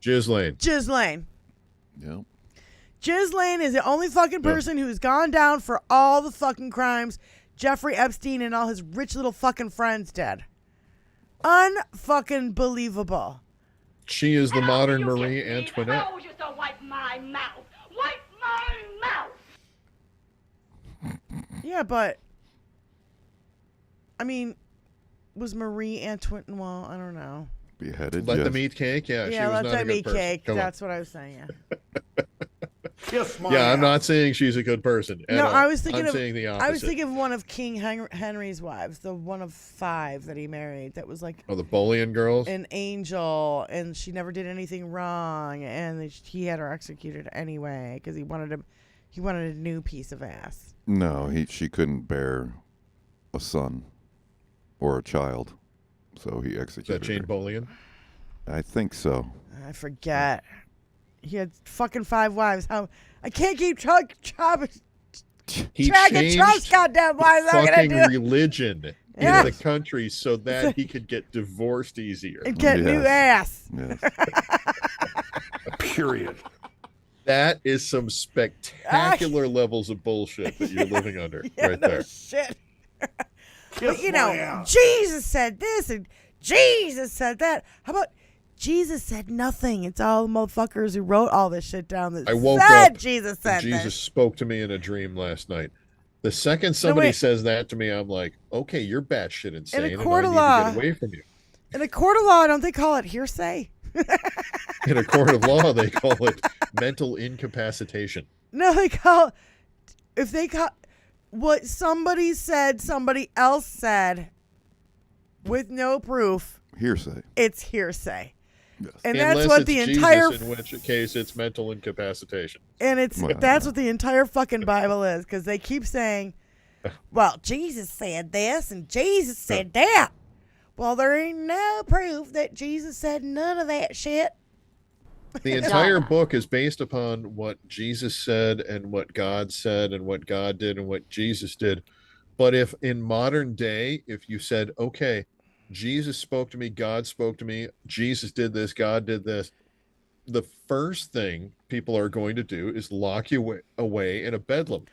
Ghislaine. Yep. Ghislaine is the only fucking person who's gone down for all the fucking crimes Jeffrey Epstein and all his rich little fucking friends did. Unfucking believable. She is the modern Marie Antoinette. Wipe my mouth. Wipe my mouth. Yeah, but I mean, was Marie Antoinette? Well, I don't know. Beheaded. Let them eat cake. Yeah, she was let not them a eat good person. cake. That's what I was saying. Yeah. Kiss my I'm ass. not saying she's a good person. No, all. I was thinking I'm of. saying the opposite. I was thinking of one of King Henry's wives, the one of 5 that he married. That was like. Oh, the Bullion girls. An angel, and she never did anything wrong, and he had her executed anyway because he wanted a new piece of ass. No, she couldn't bear a son or a child. So he Is executed that Jane her. Bollian? I think so. I forget. He had fucking 5 wives. How I can't keep tracking Trump's goddamn wives. I'm gonna fucking do it. religion Yes. in the country so that he could get divorced easier. And get new ass. Yes. Period. That is some spectacular levels of bullshit that you're living under right there. Shit. Kiss But you my know, ass. Jesus said this and Jesus said that. How about Jesus said nothing? It's all the motherfuckers who wrote all this shit down that I woke said up. Jesus said Jesus this. spoke to me in a dream last night. The second somebody says that to me, I'm like, okay, you're batshit insane, and I court of need law- to get away from you. In a court of law, don't they call it hearsay? In a court of law, they call it mental incapacitation. No, they call if they call what somebody said, somebody else said with no proof. Hearsay. It's hearsay. Yes. And Unless that's what it's the Jesus, entire in which case it's mental incapacitation. and it's that's what the entire fucking Bible is, because they keep saying, well, Jesus said this and Jesus said that. Well, there ain't no proof that Jesus said none of that shit. The entire book is based upon what Jesus said and what God said and what God did and what Jesus did. But if in modern day, if you said, okay, Jesus spoke to me, God spoke to me, Jesus did this, God did this, the first thing people are going to do is lock you away in a bedlam.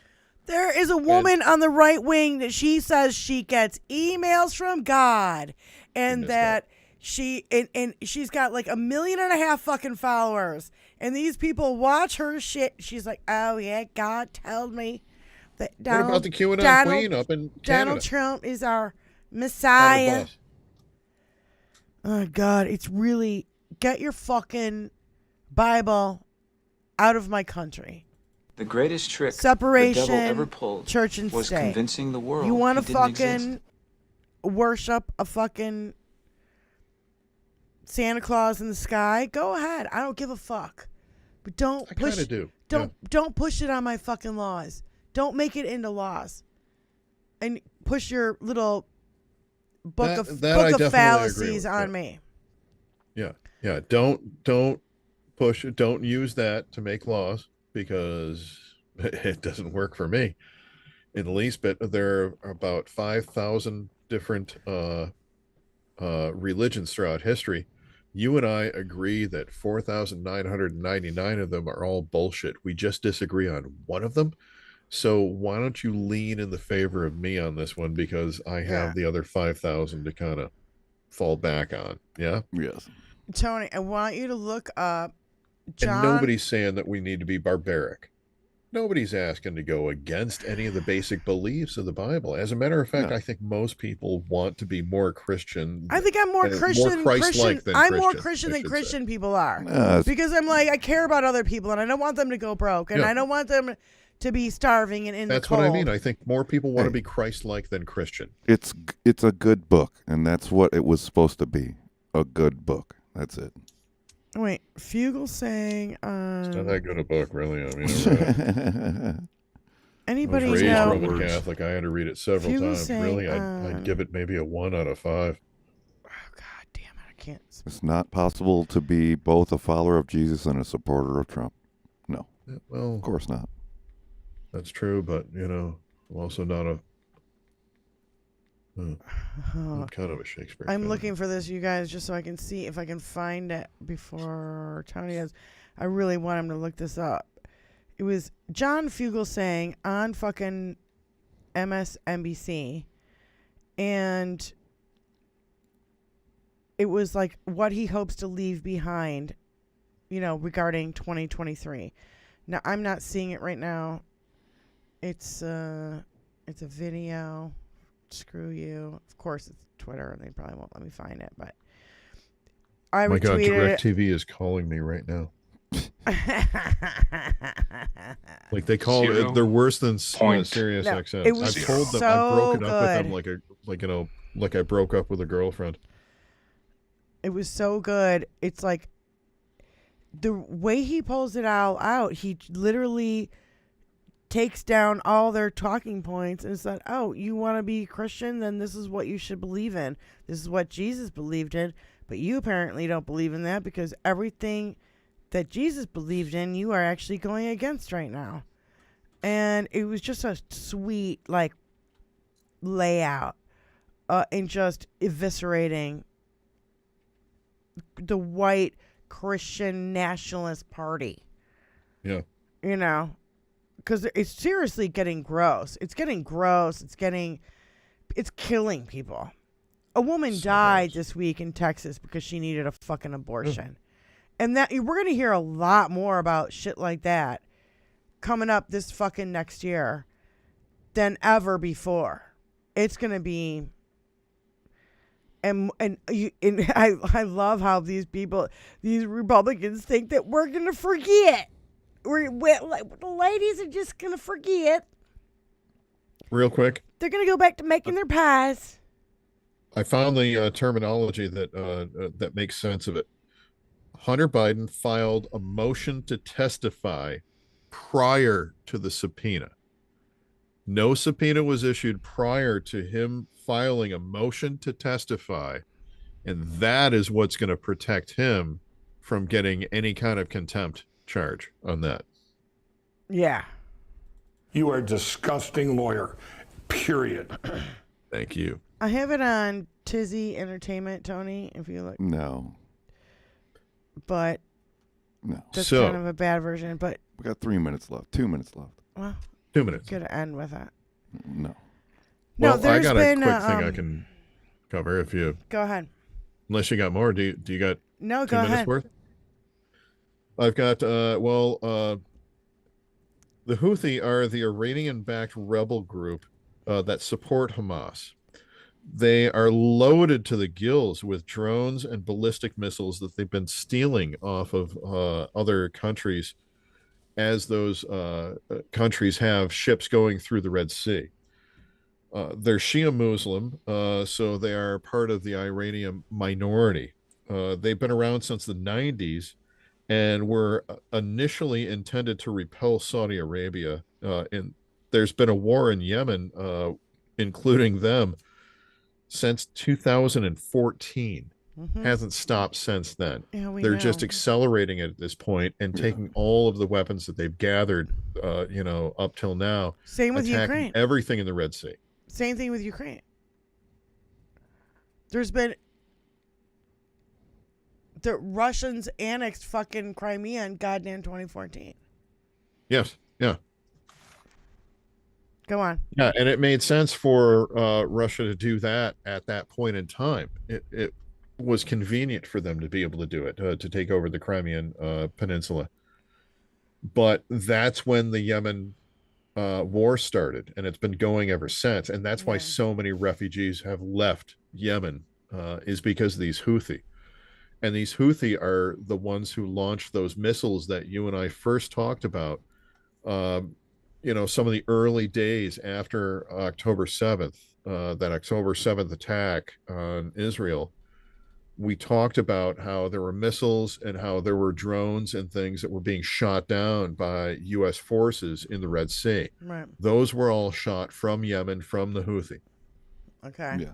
There is a woman on the right wing that she says she gets emails from God, and that she and she's got like 1.5 million fucking followers, and these people watch her shit. She's like, oh yeah, God told me that What about the QAnon queen up in Canada? Donald Trump is our Messiah. Oh God, it's really, get your fucking Bible out of my country. The greatest trick Separation, the devil ever pulled church and was state. convincing the world You want to he didn't exist. fucking worship a fucking Santa Claus in the sky? Go ahead. I don't give a fuck. But don't I push. kind of do. Don't push it on my fucking laws. Don't make it into laws. And push your little book of fallacies on me. Yeah. Don't push it. Don't use that to make laws, because it doesn't work for me in the least bit. There are about 5,000 different religions throughout history. You and I agree that 4,999 of them are all bullshit. We just disagree on one of them. So why don't you lean in the favor of me on this one, because I have the other 5,000 to kind of fall back on. Yeah? Yes. Tony, I want you to look up John. And nobody's saying that we need to be barbaric. Nobody's asking to go against any of the basic beliefs of the Bible. As a matter of fact, I think most people want to be more Christian. I think I'm more Christian. More Christ-like than I'm Christian, more Christian than Christian people are. Yes. Because I'm like, I care about other people, and I don't want them to go broke, and I don't want them to be starving and in That's the cold. what I mean. I think more people want to be Christ-like than Christian. It's a good book, and that's what it was supposed to be. A good book. That's it. Wait, Fugel saying It's not that good a book, really. I mean, anybody I was know? raised Roman Catholic. I had to read it several Fugel times. saying, Really, I'd give it maybe a 1 out of 5. Oh God damn it! I can't. It's not possible to be both a follower of Jesus and a supporter of Trump. No. Well, of course not. That's true, but I'm also not a. I'm kind of a Shakespeare I'm fan. looking for this, you guys, just so I can see if I can find it before Tony does. I really want him to look this up. It was John Fugelsang on fucking MSNBC, and it was like what he hopes to leave behind, regarding 2023. Now, I'm not seeing it right now. It's a video. Screw you. Of course, it's Twitter, and they probably won't let me find it. But I oh my God, retweeted DirecTV is calling me right now. Like they call it, they're worse than Sirius No, XM. it was I've told them so I broke it up good. with them like I broke up with a girlfriend. It was so good. It's like the way he pulls it all out. He literally takes down all their talking points and said, oh, you want to be Christian? Then this is what you should believe in. This is what Jesus believed in. But you apparently don't believe in that because everything that Jesus believed in, you are actually going against right now. And it was just a sweet, like, layout and just eviscerating the white Christian nationalist party. Yeah. You know, because it's seriously getting gross. It's getting gross. It's killing people. A woman died this week in Texas because she needed a fucking abortion. And that we're going to hear a lot more about shit like that coming up this fucking next year than ever before. It's going to be and I love how these Republicans think that we're going to forget. The ladies are just going to forget. Real quick. They're going to go back to making their pies. I found the terminology that makes sense of it. Hunter Biden filed a motion to testify prior to the subpoena. No subpoena was issued prior to him filing a motion to testify, and that is what's going to protect him from getting any kind of contempt charge on that. Yeah. You are a disgusting lawyer, period. Thank you. I have it on Tizzy Entertainment, Tony, if you like. No. But no. That's kind of a bad version, but we got 3 minutes left. 2 minutes left. Well, 2 minutes. Could end with that. No. Well, there's I got been, a quick thing I can cover if you. Go ahead. Unless you got more, do you got? No, 2 go minutes ahead. worth? I've got the Houthi are the Iranian-backed rebel group that support Hamas. They are loaded to the gills with drones and ballistic missiles that they've been stealing off of other countries as those countries have ships going through the Red Sea. They're Shia Muslim, so they are part of the Iranian minority. They've been around since the 90s and were initially intended to repel Saudi Arabia. And there's been a war in Yemen, including them, since 2014. Hasn't stopped since then. Yeah, They're just accelerating it at this point and taking all of the weapons that they've gathered, up till now. Same with attacking Ukraine. Everything in the Red Sea. Same thing with Ukraine. There's been the Russians annexed fucking Crimea in goddamn 2014. Yes. Yeah. Go on. Yeah, and it made sense for Russia to do that at that point in time. It was convenient for them to be able to do it, to take over the Crimean Peninsula. But that's when the Yemen war started, and it's been going ever since. And that's why so many refugees have left Yemen, is because of these Houthi. And these Houthi are the ones who launched those missiles that you and I first talked about, some of the early days after October 7th, that October 7th attack on Israel. We talked about how there were missiles and how there were drones and things that were being shot down by U.S. forces in the Red Sea. Right. Those were all shot from Yemen, from the Houthi. Okay. Yeah.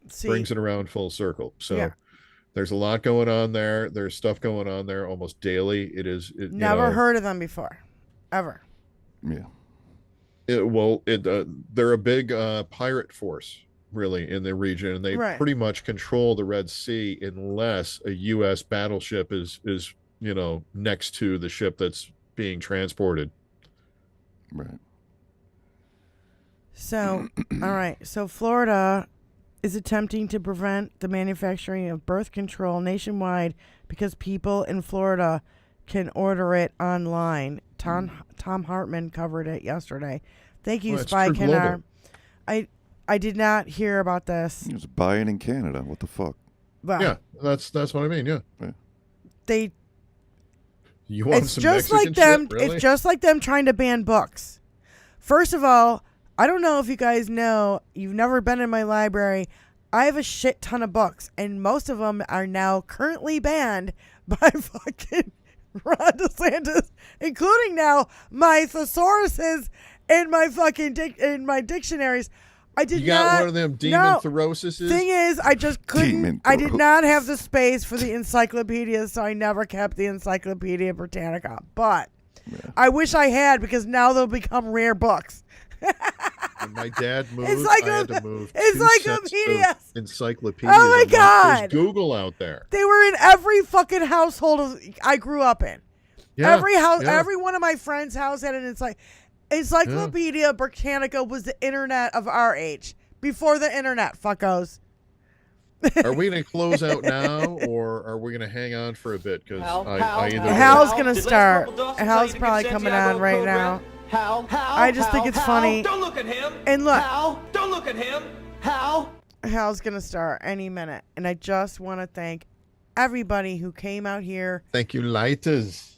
See, brings it around full circle. So there's a lot going on there. There's stuff going on there almost daily. Never heard of them before, ever. Yeah. They're a big pirate force, really, in the region, and they pretty much control the Red Sea unless a U.S. battleship is next to the ship that's being transported. Right. So, all right. So Florida is attempting to prevent the manufacturing of birth control nationwide because people in Florida can order it online. Tom Hartman covered it yesterday. Thank you, Spy Kenner. I did not hear about this. It's buying in Canada. What the fuck? Well, yeah, that's what I mean. Yeah. You want it's some just Mexican like them. shit, really? It's just like them trying to ban books. First of all, I don't know if you guys know. You've never been in my library. I have a shit ton of books, and most of them are now currently banned by fucking Ron DeSantis, including now my thesauruses in my fucking in my dictionaries. I did You got not, one of them demon therosises? Thing is, I just couldn't. I did not have the space for the encyclopedia, so I never kept the Encyclopedia Britannica. But I wish I had, because now they'll become rare books. When my dad moved, I had to move encyclopedias. Encyclopedias. Oh my God! There's Google out there. They were in every fucking household I grew up in. Yeah, every house, every one of my friends' house had an Encyclopedia Britannica was the internet of our age. Before the internet, fuckos. Are we going to close out now, or are we going to hang on for a bit? Because Hal's going to start. Hal's probably coming on right now. I just think it's funny. Don't look at him. And look. Don't look at him. Hal's going to start any minute. And I just want to thank everybody who came out here. Thank you, lighters.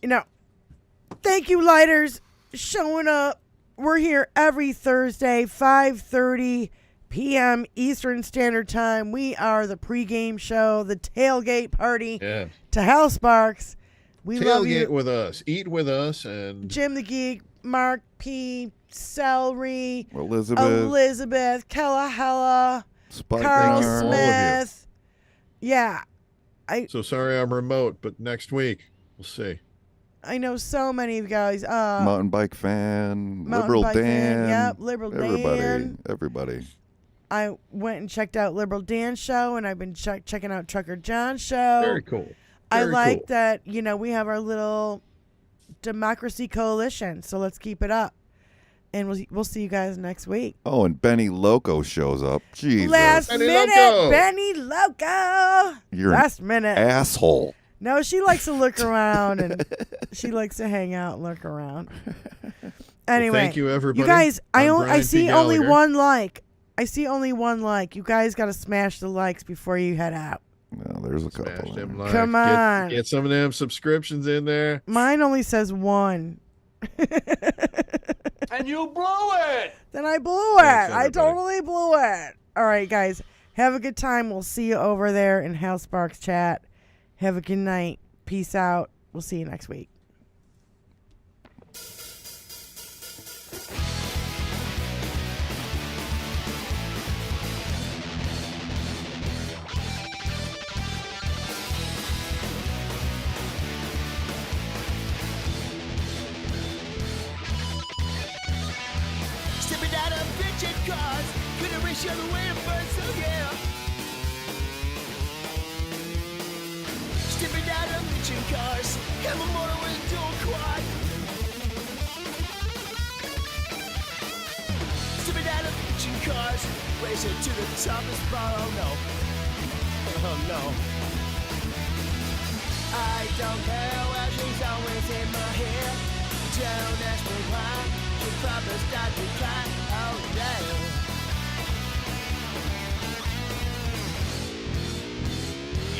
Thank you, lighters, showing up. We're here every Thursday, 5:30 p.m. Eastern Standard Time. We are the pregame show, the tailgate party to Hal Sparks. We love you. Tailgate with us. Eat with us. And Jim the Geek, Mark P., Celery, Elizabeth, Kellahella, Spike Carl Ringer. Smith. Yeah. So sorry I'm remote, but next week, we'll see. I know so many of you guys. Mountain bike fan, Mountain Liberal bike Dan. fan, yep, Liberal Dan. Everybody. I went and checked out Liberal Dan's show, and I've been checking out Trucker John's show. Very cool. I Very like cool. that, we have our little democracy coalition, so let's keep it up. And we'll see you guys next week. Oh, and Benny Loco shows up. Jesus. Last minute, Benny Loco. You're Last an minute. asshole. No, she likes to look around, and she likes to hang out and look around. Anyway, thank you, everybody. You guys, I see only Gallagher. one like. I see only one like. You guys got to smash the likes before you head out. No, there's a couple. Them likes. Come on. Get some of them subscriptions in there. Mine only says one. And you blew it. Then I blew it. Thanks, I everybody. totally blew it. All right, guys. Have a good time. We'll see you over there in Hal Sparks chat. Have a good night. Peace out. We'll see you next week. Stepping out of bitchin' cars, couldn't reach the other way to burn, so yeah. Stepping out of bitchin' cars, have a motor with a dual quad. Stepping out of bitchin' cars, racing to the top of the spot, oh no. Oh no. I don't care where she's always in my hair. Don't ask me why. She probably start to cry. Oh yeah.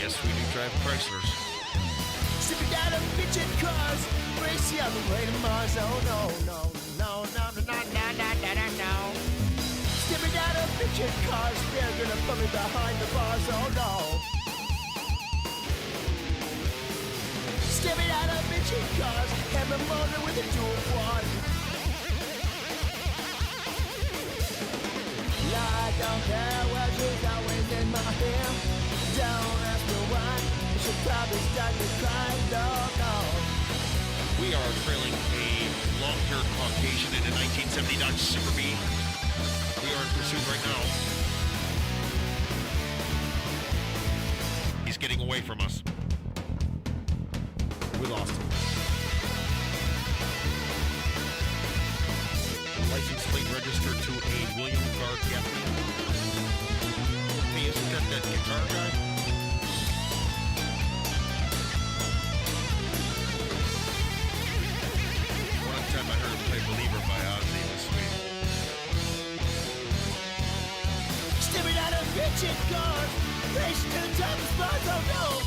Yes, we do drive Chryslers. Sipping out of bitchin' cars, race the other way to Mars. Oh no, no, no, no, no, no, no, no, no, no, no. Stepping out of bitchin' cars, they're gonna put me behind the bars. Oh no. Stepping out of bitchin' cars, have a motor with a dual quad. I don't care where she's always in my hair. Don't ask me why. She'll probably start to cry. No, no. We are trailing a long-haired Caucasian in a 1970 Dodge Super B. We are in pursuit right now. He's getting away from us. We lost him. License plate registered to a William Guard Gaffney. Hey, isn't that guitar guy? One time I heard him play Believer by Ozzy. It was sweet. Stepping out of bitchin' cars, racing to the top of the spot. Oh no.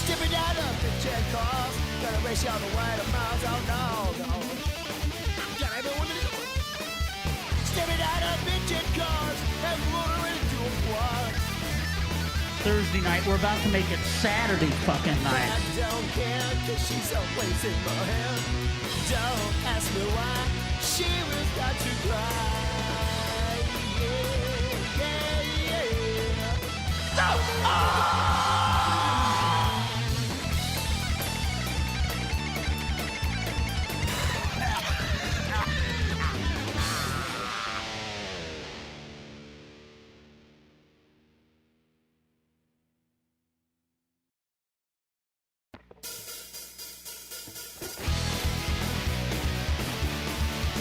Stepping out of bitchin' cars, gonna race you all the way to Mars. Oh no, no. Yeah, everyone is stepping out of bitchin' cars, and motor into a quad. Thursday night. We're about to make it Saturday fucking night. I don't care, cause she's always in my hand. Don't ask me why, she was got to cry. Yeah,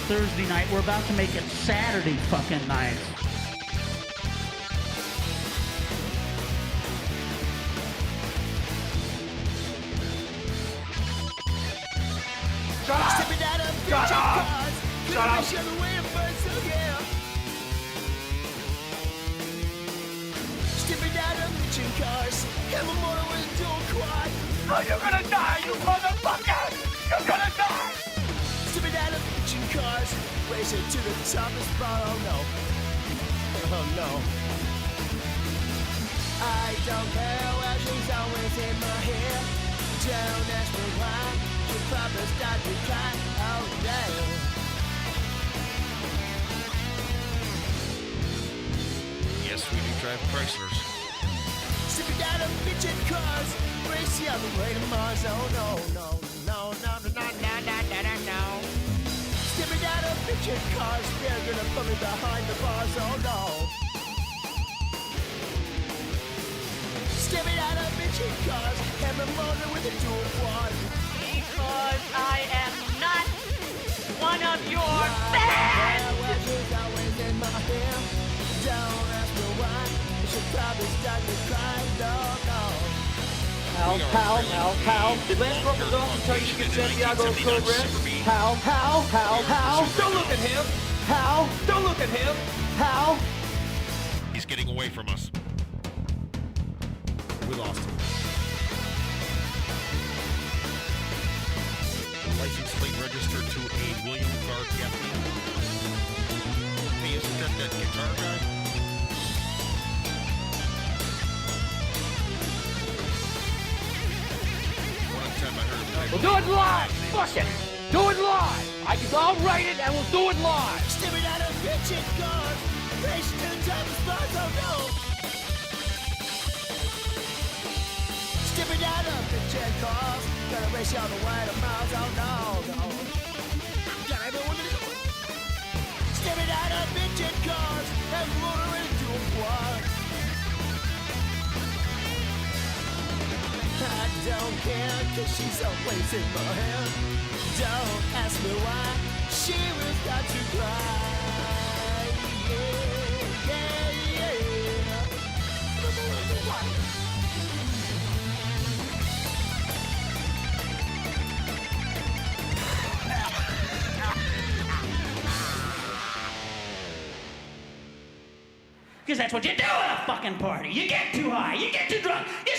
Thursday night. We're about to make it Saturday fucking night. Shut up! Shut up! Shut up! Stepping out of bitchin' cars, and my motor was dual quad. Oh, you're gonna die, you motherfucker! You're gonna die! Stepping out of bitchin' cars, racing to the top of spot. Oh no! Oh no! I don't care why she's always in my hair. Don't ask me why. She probably start to cry. Oh damn! Yes, we do drive Chryslers. Stepping out of bitchin' cars, racing on the way to Mars. Oh no, no, no, no, no, no, no, no, no, no, no. Stepping out of bitchin' cars, they're gonna put me behind the bars. Oh no. Stepping out of bitchin' cars, and the motor with a dual quad. Because I am not one of your fans! She's always in my hair. Don't ask me why. She'll probably start to cry. No, no. Pal. Did Lance Corporal's office tell you you could Santiago code red? Pal. Don't look at him. Pal. Don't look at him. Pal. He's getting away from us. We lost him. License plate registered to a William Guard Gaffney. Hey, isn't that guitar guy? One time I heard him. We'll do it live. Fuck it. Do it live. I'll write it and we'll do it live. Stepping out of bitchin' cars, racing to the top of spots. Oh no. Stepping out of bitchin' cars, gonna race you on the way to Mars. Oh no, no. Got everyone to go. Stepping out of bitchin' cars, and motor into a quad. I don't care, cause she's always in my hand. Don't ask me why, she was got to cry. Yeah, yeah, yeah. Because that's what you do at a fucking party. You get too high, you get too drunk, you